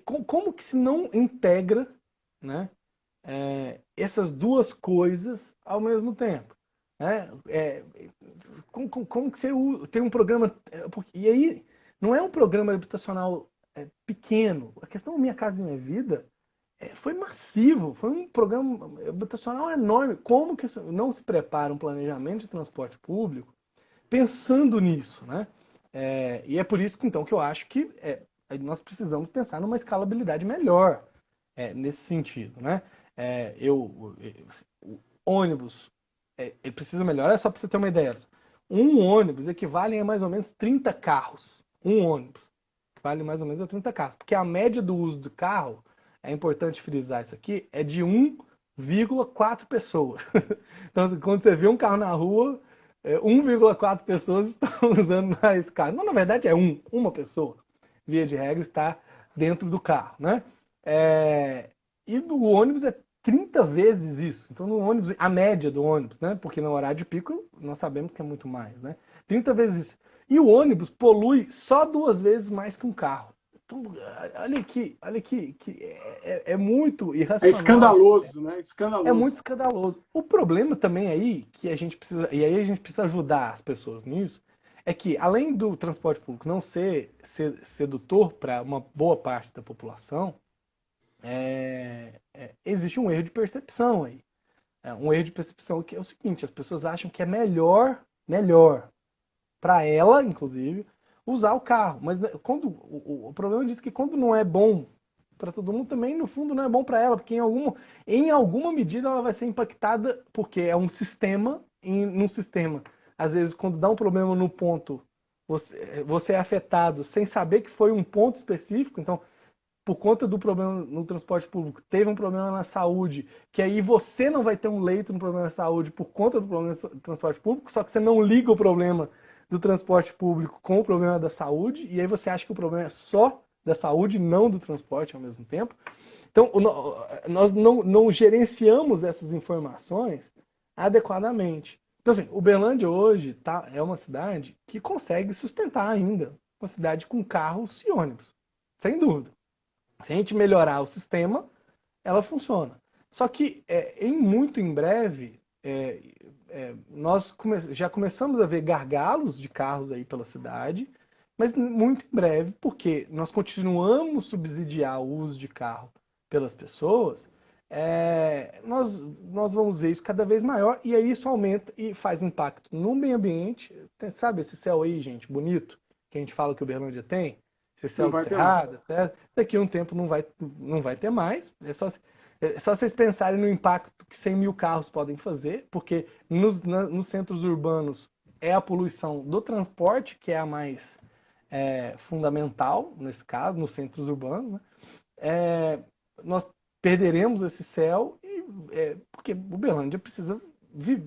Como que se não integra, né, essas duas coisas ao mesmo tempo? Como que você tem um programa... E aí, não é um programa habitacional pequeno. A questão Minha Casa Minha Vida foi massivo, foi um programa habitacional enorme. Como que não se prepara um planejamento de transporte público pensando nisso? Né? E é por isso que, então, que eu acho que nós precisamos pensar numa escalabilidade melhor nesse sentido. Né? O ônibus ele precisa melhorar, só para você ter uma ideia. Um ônibus equivale a mais ou menos 30 carros. Um ônibus vale mais ou menos a 30 carros. Porque a média do uso do carro, é importante frisar isso aqui, é de 1,4 pessoas. Então, quando você vê um carro na rua, 1,4 pessoas estão usando mais carro. Não, na verdade, uma pessoa, via de regra, está dentro do carro. Né? E do ônibus é 30 vezes isso. Então, no ônibus, a média do ônibus, né? Porque no horário de pico, nós sabemos que é muito mais. Né? 30 vezes isso. E o ônibus polui só 2 vezes mais que um carro. Então, olha aqui que é muito irracional. É escandaloso, né? Escandaloso. É muito escandaloso. O problema também aí, que a gente precisa, e aí a gente precisa ajudar as pessoas nisso, é que além do transporte público não ser sedutor para uma boa parte da população, existe um erro de percepção aí. Um erro de percepção que é o seguinte, as pessoas acham que é melhor melhor para ela, inclusive, usar o carro. Mas quando o problema diz que quando não é bom para todo mundo, também no fundo não é bom para ela, porque em alguma medida ela vai ser impactada, porque é um sistema, num sistema. Às vezes, quando dá um problema no ponto, você é afetado sem saber que foi um ponto específico, então por conta do problema no transporte público, teve um problema na saúde, que aí você não vai ter um leito no problema da saúde por conta do problema do transporte público, só que você não liga o problema do transporte público com o problema da saúde, e aí você acha que o problema é só da saúde, não do transporte ao mesmo tempo. Então, nós não gerenciamos essas informações adequadamente. Então, assim, Uberlândia hoje é uma cidade que consegue sustentar ainda uma cidade com carros e ônibus, sem dúvida. Se a gente melhorar o sistema, ela funciona. Só que muito em breve, nós já começamos a ver gargalos de carros aí pela cidade, mas muito em breve, porque nós continuamos subsidiar o uso de carro pelas pessoas, nós vamos ver isso cada vez maior, e aí isso aumenta e faz impacto no meio ambiente. Sabe esse céu aí, gente, bonito, que a gente fala que o Uberlândia tem? Esse Não céu de vai ter mais. cerrado, daqui a um tempo não vai ter mais. É só vocês pensarem no impacto que 100 mil carros podem fazer, porque nos centros urbanos é a poluição do transporte que é a mais fundamental, nesse caso, nos centros urbanos. Né? Nós perderemos esse céu porque Uberlândia precisa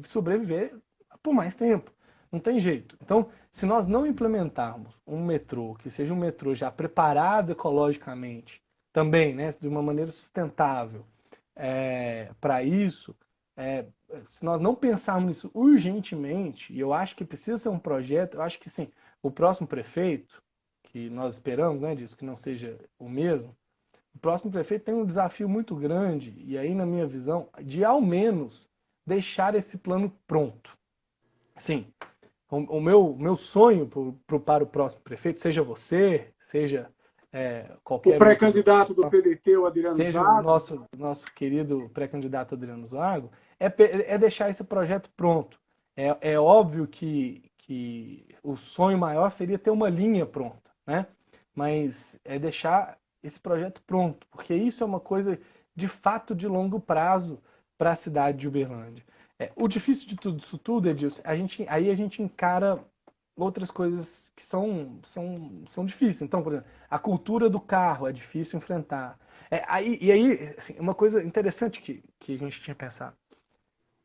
sobreviver por mais tempo. Não tem jeito. Então, se nós não implementarmos um metrô, que seja um metrô já preparado ecologicamente, também, né, de uma maneira sustentável, para isso, se nós não pensarmos nisso urgentemente, e eu acho que precisa ser um projeto, eu acho que sim, o próximo prefeito, que nós esperamos, né, disso que não seja o mesmo, o próximo prefeito tem um desafio muito grande, e aí, na minha visão, de ao menos deixar esse plano pronto. Sim, o meu sonho para o próximo prefeito, seja você, seja O qualquer outro, pré-candidato do PDT, o Adriano seja o Zago. nosso querido pré-candidato Adriano Zago, é deixar esse projeto pronto. É óbvio que o sonho maior seria ter uma linha pronta, né? Mas é deixar esse projeto pronto, porque isso é uma coisa de fato de longo prazo para a cidade de Uberlândia. O difícil de tudo isso tudo, Edilson, aí a gente encara outras coisas que são difíceis. Então, por exemplo, a cultura do carro é difícil enfrentar. E aí, assim, uma coisa interessante que a gente tinha pensado.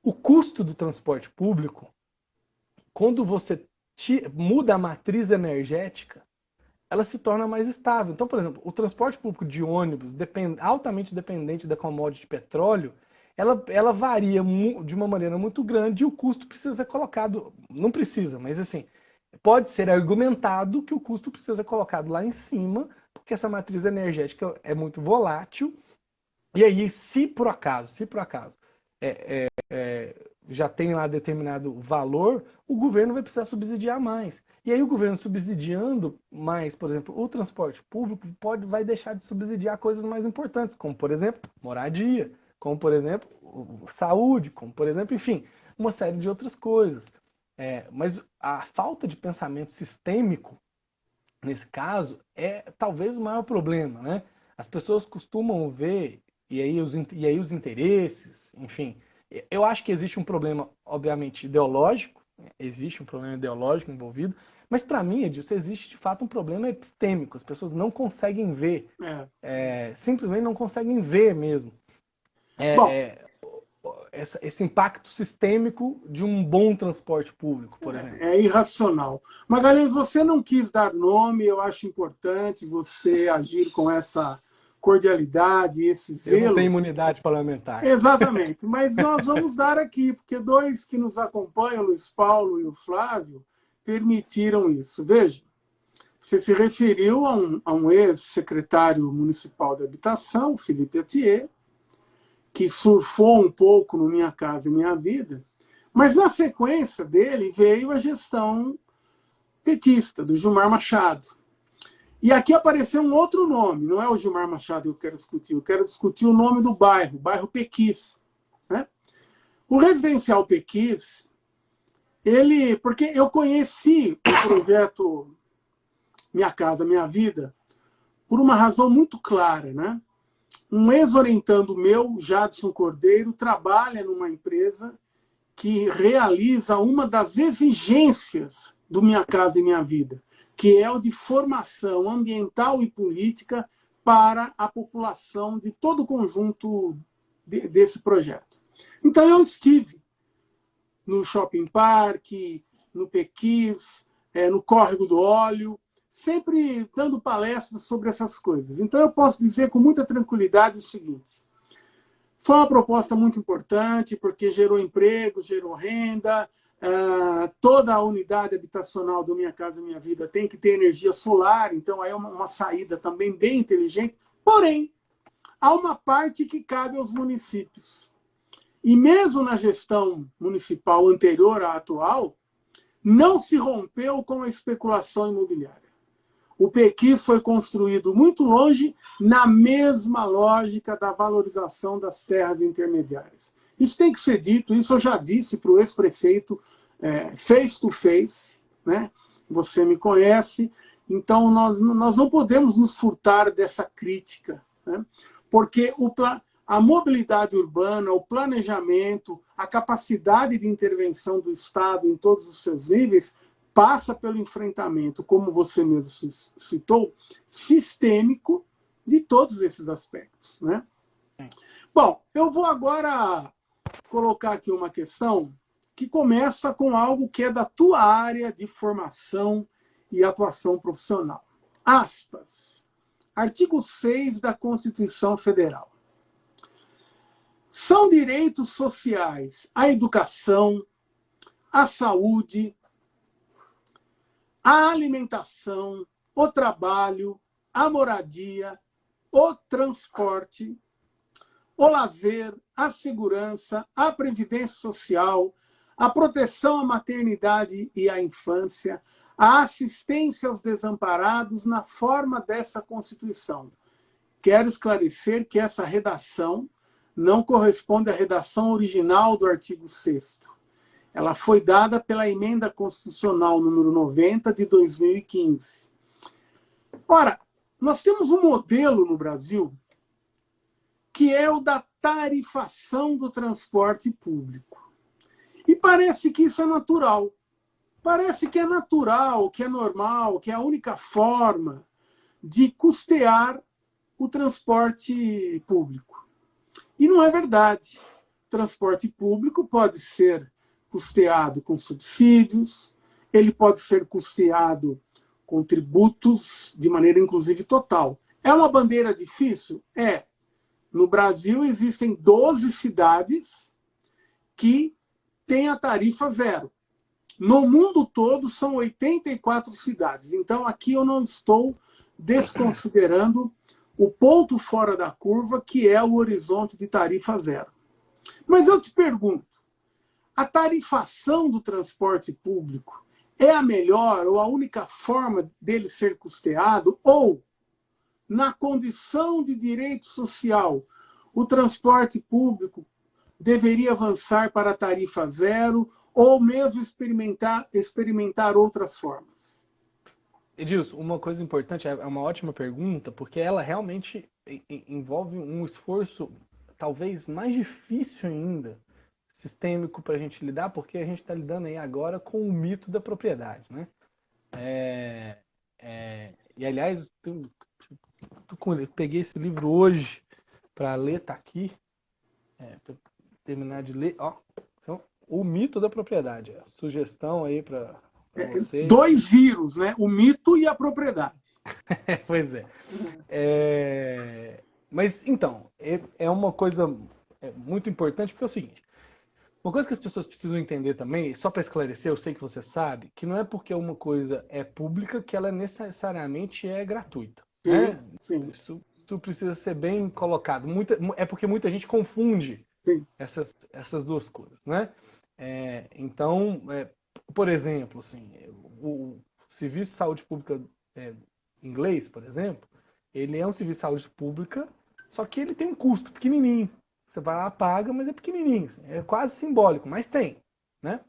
O custo do transporte público, quando você muda a matriz energética, ela se torna mais estável. Então, por exemplo, o transporte público de ônibus, altamente dependente da commodity de petróleo, ela varia de uma maneira muito grande e o custo precisa ser colocado, não precisa, mas assim, pode ser argumentado que o custo precisa ser colocado lá em cima, porque essa matriz energética é muito volátil, e aí, se por acaso já tem lá determinado valor, o governo vai precisar subsidiar mais. E aí o governo subsidiando mais, por exemplo, o transporte público vai deixar de subsidiar coisas mais importantes, como, por exemplo, moradia, como, por exemplo, saúde, como, por exemplo, enfim, uma série de outras coisas. Mas a falta de pensamento sistêmico, nesse caso, é talvez o maior problema, né? As pessoas costumam ver, e aí os interesses, enfim, eu acho que existe um problema, obviamente, ideológico, existe um problema ideológico envolvido, mas para mim, Edilson, existe de fato um problema epistêmico. As pessoas não conseguem ver, simplesmente não conseguem ver mesmo Bom, esse impacto sistêmico de um bom transporte público, por exemplo. é irracional. Magalhães, você não quis dar nome, eu acho importante você agir com essa cordialidade, esse Eu não zelo. tenho imunidade parlamentar. Exatamente, mas nós vamos dar aqui, porque dois que nos acompanham, o Luiz Paulo e o Flávio, permitiram isso. Veja, você se referiu a um ex-secretário municipal de habitação, Felipe Atier, que surfou um pouco no Minha Casa e Minha Vida, mas na sequência dele veio a gestão petista, do Gilmar Machado. E aqui apareceu um outro nome, não é o Gilmar Machado que eu quero discutir o nome do bairro, bairro Pequis. Né? O residencial Pequis Porque eu conheci o projeto Minha Casa Minha Vida por uma razão muito clara, né? Um ex-orientando meu, Jadson Cordeiro, trabalha numa empresa que realiza uma das exigências do Minha Casa e Minha Vida, que é o de formação ambiental e política para a população de todo o conjunto desse projeto. Então, eu estive no Shopping Park, no Pequis, no Córrego do Óleo, sempre dando palestras sobre essas coisas. Então, eu posso dizer com muita tranquilidade o seguinte: foi uma proposta muito importante, porque gerou emprego, gerou renda, toda a unidade habitacional do Minha Casa Minha Vida tem que ter energia solar, então aí é uma saída também bem inteligente. Porém, há uma parte que cabe aos municípios. E mesmo na gestão municipal anterior à atual, não se rompeu com a especulação imobiliária. O Pequis foi construído muito longe, na mesma lógica da valorização das terras intermediárias. Isso tem que ser dito, isso eu já disse para o ex-prefeito face to face, né? Você me conhece, então nós não podemos nos furtar dessa crítica, né? Porque a mobilidade urbana, o planejamento, a capacidade de intervenção do Estado em todos os seus níveis passa pelo enfrentamento, como você mesmo citou, sistêmico de todos esses aspectos, né? Bom, eu vou agora colocar aqui uma questão que começa com algo que é da tua área de formação e atuação profissional. Aspas. Artigo 6 da Constituição Federal. São direitos sociais a educação, a saúde, a alimentação, o trabalho, a moradia, o transporte, o lazer, a segurança, a previdência social, a proteção à maternidade e à infância, a assistência aos desamparados na forma dessa Constituição. Quero esclarecer que essa redação não corresponde à redação original do artigo 6º. Ela foi dada pela Emenda Constitucional número 90 de 2015. Ora, nós temos um modelo no Brasil que é o da tarifação do transporte público. E parece que isso é natural. Parece que é natural, que é normal, que é a única forma de custear o transporte público. E não é verdade. O transporte público pode ser custeado com subsídios, ele pode ser custeado com tributos, de maneira inclusive total. É uma bandeira difícil? É. No Brasil existem 12 cidades que têm a tarifa zero. No mundo todo são 84 cidades. Então aqui eu não estou desconsiderando o ponto fora da curva, que é o horizonte de tarifa zero. Mas eu te pergunto, a tarifação do transporte público é a melhor ou a única forma dele ser custeado? Ou, na condição de direito social, o transporte público deveria avançar para a tarifa zero ou mesmo experimentar outras formas? Edilson, uma coisa importante, é uma ótima pergunta, porque ela realmente envolve um esforço talvez mais difícil ainda, sistêmico para a gente lidar, porque a gente está lidando aí agora com o mito da propriedade, né? E aliás, eu peguei esse livro hoje para ler, tá aqui, para terminar de ler, ó, então, o mito da propriedade, sugestão aí para vocês. 2 vírus, né? O mito e a propriedade. Pois é. Mas então, é uma coisa muito importante, porque é o seguinte. Uma coisa que as pessoas precisam entender também, só para esclarecer, eu sei que você sabe, que não é porque uma coisa é pública que ela necessariamente é gratuita. Sim, Né? sim. Isso precisa ser bem colocado. É porque muita gente confunde essas duas coisas. Né? Então, por exemplo, assim, o Serviço de Saúde Pública inglês, por exemplo, ele é um serviço de saúde pública, só que ele tem um custo pequenininho. Você vai lá, paga, mas é pequenininho. É quase simbólico, mas tem. Né?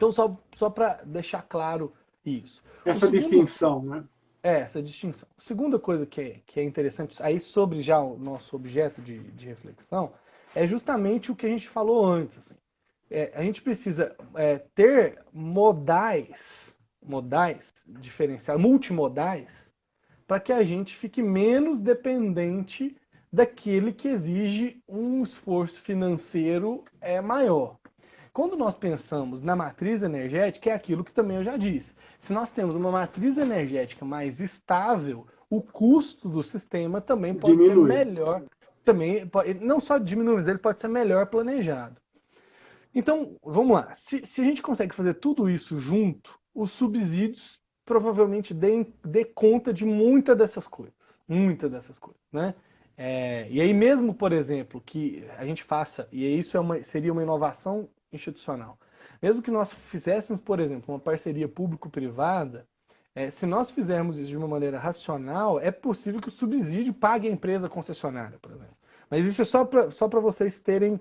Então, só para deixar claro isso. Essa distinção, né? Essa distinção. A segunda coisa que é interessante, aí sobre já o nosso objeto de reflexão, é justamente o que a gente falou antes. Assim. A gente precisa ter modais diferenciados, multimodais, para que a gente fique menos dependente daquele que exige um esforço financeiro maior. Quando nós pensamos na matriz energética, é aquilo que também eu já disse. Se nós temos uma matriz energética mais estável, o custo do sistema também pode ser Diminui. melhor. Também não só diminui, mas ele pode ser melhor planejado. Então, vamos lá. Se a gente consegue fazer tudo isso junto, os subsídios provavelmente dê conta de muitas dessas coisas. Muitas dessas coisas, né? E aí mesmo, por exemplo, que a gente faça, e isso seria uma inovação institucional, mesmo que nós fizéssemos, por exemplo, uma parceria público-privada, se nós fizermos isso de uma maneira racional, é possível que o subsídio pague a empresa concessionária, por exemplo. Mas isso é só para vocês terem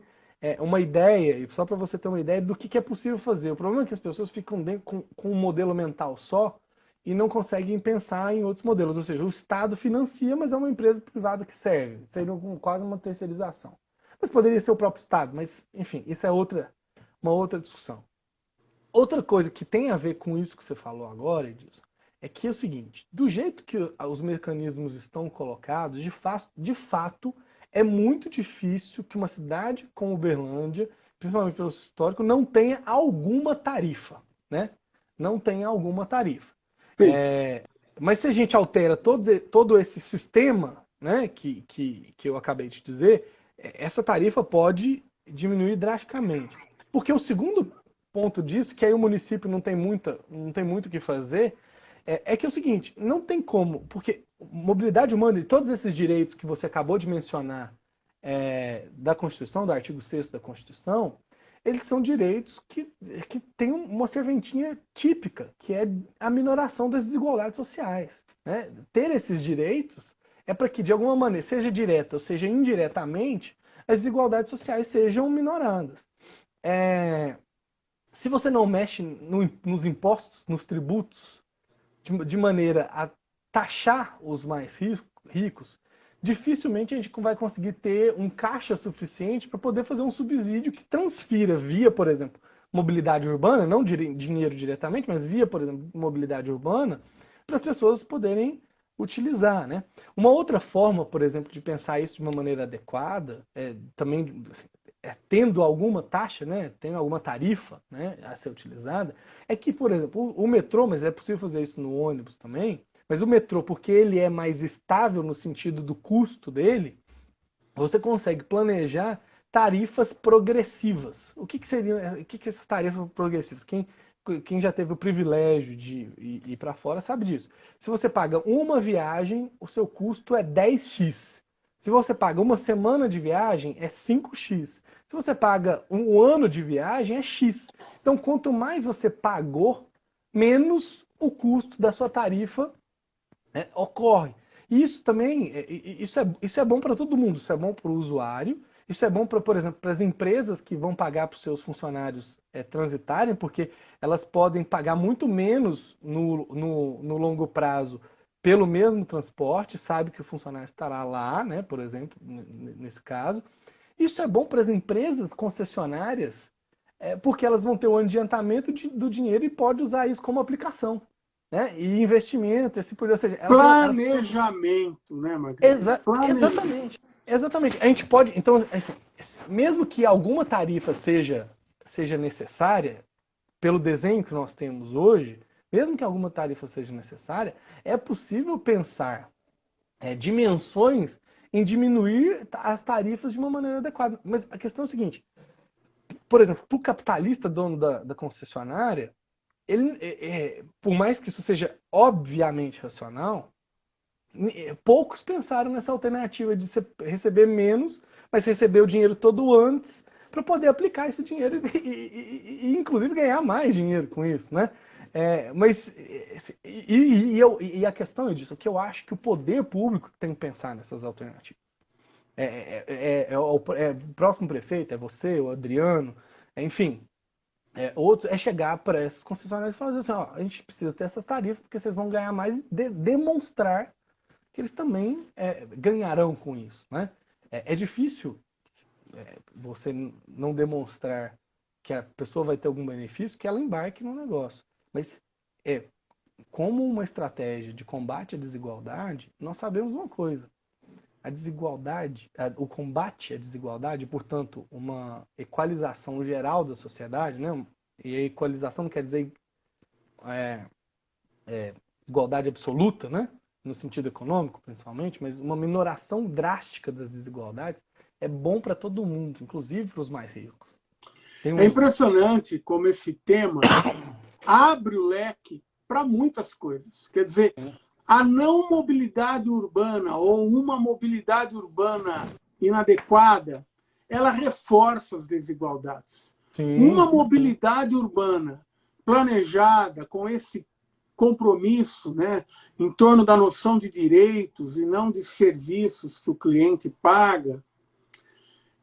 uma ideia, e só para você ter uma ideia do que é possível fazer. O problema é que as pessoas ficam com um modelo mental só e não conseguem pensar em outros modelos. Ou seja, o Estado financia, mas é uma empresa privada que serve. Seria quase uma terceirização. Mas poderia ser o próprio Estado, mas, enfim, isso é uma outra discussão. Outra coisa que tem a ver com isso que você falou agora, Edilson, é que é o seguinte, do jeito que os mecanismos estão colocados, de fato é muito difícil que uma cidade como Uberlândia, principalmente pelo histórico, não tenha alguma tarifa, né? Não tenha alguma tarifa. Mas se a gente altera todo esse sistema, né, que eu acabei de dizer, essa tarifa pode diminuir drasticamente. Porque o segundo ponto disso, que aí o município não tem muito o que fazer, é que é o seguinte, não tem como, porque mobilidade humana e todos esses direitos que você acabou de mencionar da Constituição, do artigo 6º da Constituição, eles são direitos que têm uma serventinha típica, que é a minoração das desigualdades sociais. Né? Ter esses direitos é para que, de alguma maneira, seja direta ou seja indiretamente, as desigualdades sociais sejam minoradas. Se você não mexe nos impostos, nos tributos, de maneira a taxar os mais ricos, dificilmente a gente vai conseguir ter um caixa suficiente para poder fazer um subsídio que transfira via, por exemplo, mobilidade urbana, não dinheiro diretamente, mas via, por exemplo, mobilidade urbana, para as pessoas poderem utilizar. Né? Uma outra forma, por exemplo, de pensar isso de uma maneira adequada, também assim, tendo alguma taxa, né, tendo alguma tarifa, né, a ser utilizada, é que, por exemplo, o metrô, mas é possível fazer isso no ônibus também, mas o metrô, porque ele é mais estável no sentido do custo dele, você consegue planejar tarifas progressivas. O que seriam essas tarifas progressivas? Quem já teve o privilégio de ir para fora sabe disso. Se você paga uma viagem, o seu custo é 10x. Se você paga uma semana de viagem, é 5x. Se você paga um ano de viagem, é x. Então, quanto mais você pagou, menos o custo da sua tarifa ocorre. E isso também, isso é bom para todo mundo. Isso é bom para o usuário, isso é bom, por exemplo, para as empresas que vão pagar para os seus funcionários transitarem, porque elas podem pagar muito menos no longo prazo pelo mesmo transporte, sabe que o funcionário estará lá, né, por exemplo, nesse caso. Isso é bom para as empresas concessionárias, porque elas vão ter o adiantamento do dinheiro e pode usar isso como aplicação. Né? E investimento, assim por diante. Ou seja, planejamento, né, Magalhães? Exatamente. A gente pode, então, assim, mesmo que alguma tarifa seja necessária, pelo desenho que nós temos hoje, mesmo que alguma tarifa seja necessária, é possível pensar dimensões em diminuir as tarifas de uma maneira adequada. Mas a questão é o seguinte, por exemplo, para o capitalista dono da concessionária, ele, por mais que isso seja obviamente racional, poucos pensaram nessa alternativa de receber menos, mas receber o dinheiro todo antes para poder aplicar esse dinheiro e inclusive ganhar mais dinheiro com isso, né? E a questão é disso, que eu acho que o poder público tem que pensar nessas alternativas. O próximo prefeito, é você, o Adriano, enfim, Outro é chegar para essas concessionárias e falar assim, ó, a gente precisa ter essas tarifas porque vocês vão ganhar mais e demonstrar que eles também ganharão com isso, né? É difícil você não demonstrar que a pessoa vai ter algum benefício que ela embarque no negócio. Mas como uma estratégia de combate à desigualdade, nós sabemos uma coisa. A desigualdade, o combate à desigualdade, portanto, uma equalização geral da sociedade, né? E a equalização não quer dizer igualdade absoluta, né? No sentido econômico, principalmente, mas uma minoração drástica das desigualdades é bom para todo mundo, inclusive para os mais ricos. É impressionante como esse tema abre o leque para muitas coisas. Quer dizer, a não mobilidade urbana ou uma mobilidade urbana inadequada, ela reforça as desigualdades. Sim, uma mobilidade urbana planejada com esse compromisso, né, em torno da noção de direitos e não de serviços que o cliente paga,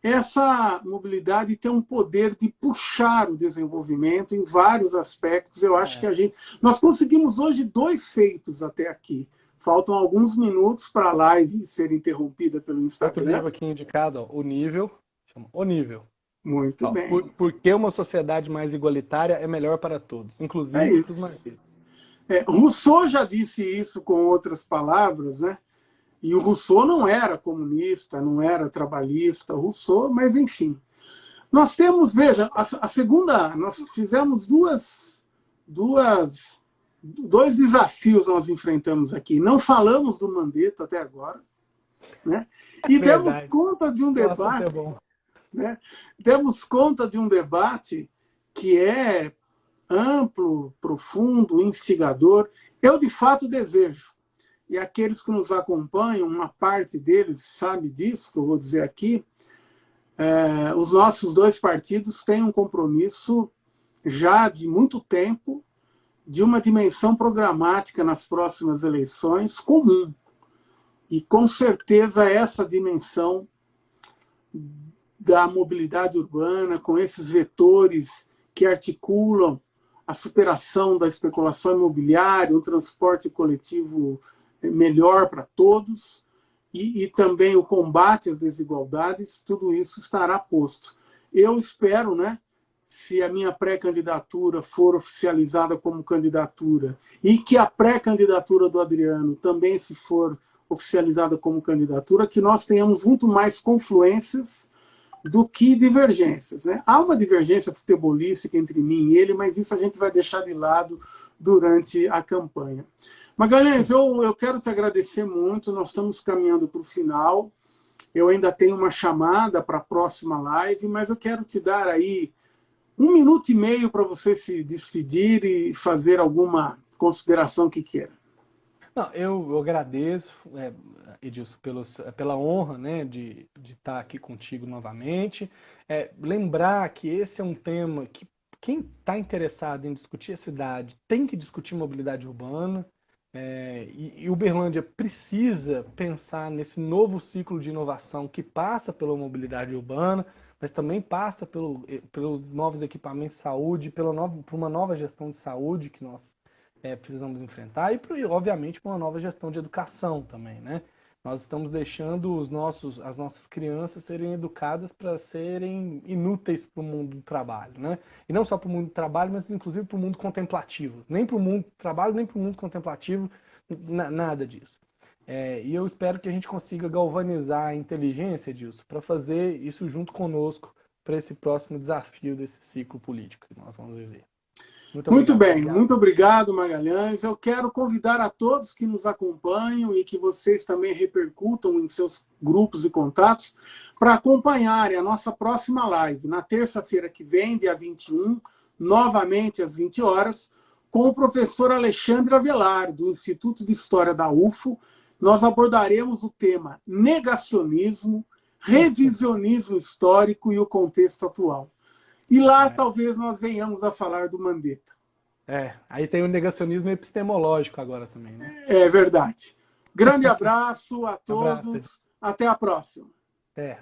essa mobilidade tem um poder de puxar o desenvolvimento em vários aspectos. Eu acho que nós conseguimos hoje 2 feitos até aqui. Faltam alguns minutos para a live ser interrompida pelo Instagram. Outro nível aqui indicado, ó, o nível. Muito bem. Porque uma sociedade mais igualitária é melhor para todos, inclusive para os mais ricos. Rousseau já disse isso com outras palavras, né? E o Rousseau não era comunista, não era trabalhista, Rousseau, mas enfim. Nós temos, veja, a segunda, nós fizemos dois desafios nós enfrentamos aqui. Não falamos do Mandetta até agora, né? E demos conta de um debate, né? Demos conta de um debate que é amplo, profundo, instigador. Eu, de fato, desejo. E aqueles que nos acompanham, uma parte deles sabe disso, que eu vou dizer aqui, os nossos 2 partidos têm um compromisso já de muito tempo de uma dimensão programática nas próximas eleições comum. E, com certeza, essa dimensão da mobilidade urbana, com esses vetores que articulam a superação da especulação imobiliária, um transporte coletivo melhor para todos e também o combate às desigualdades, tudo isso estará posto. Eu espero, né, se a minha pré-candidatura for oficializada como candidatura e que a pré-candidatura do Adriano também se for oficializada como candidatura, que nós tenhamos muito mais confluências do que divergências, né? Há uma divergência futebolística entre mim e ele, mas isso a gente vai deixar de lado durante a campanha. Magalhães, eu quero te agradecer muito, nós estamos caminhando para o final, eu ainda tenho uma chamada para a próxima live, mas eu quero te dar aí 1 minuto e meio para você se despedir e fazer alguma consideração que queira. Não, eu agradeço, Edilson, pela honra, né, de estar aqui contigo novamente. Lembrar que esse é um tema que quem está interessado em discutir a cidade tem que discutir mobilidade urbana. E Uberlândia precisa pensar nesse novo ciclo de inovação que passa pela mobilidade urbana, mas também passa pelos novos equipamentos de saúde, por uma nova gestão de saúde que nós precisamos enfrentar e, obviamente, por uma nova gestão de educação também, né? Nós estamos deixando as nossas crianças serem educadas para serem inúteis para o mundo do trabalho, né? E não só para o mundo do trabalho, mas inclusive para o mundo contemplativo. Nem para o mundo do trabalho, nem para o mundo contemplativo, nada disso. E eu espero que a gente consiga galvanizar a inteligência disso para fazer isso junto conosco para esse próximo desafio desse ciclo político que nós vamos viver. Muito bem, muito obrigado, Magalhães. Eu quero convidar a todos que nos acompanham e que vocês também repercutam em seus grupos e contatos para acompanharem a nossa próxima live, na terça-feira que vem, dia 21, novamente às 20 horas, com o professor Alexandre Avelar, do Instituto de História da UFO. Nós abordaremos o tema negacionismo, revisionismo histórico e o contexto atual. E lá talvez nós venhamos a falar do Mandetta. Aí tem o negacionismo epistemológico agora também, né? É verdade. Grande abraço a todos. Até a próxima. Até.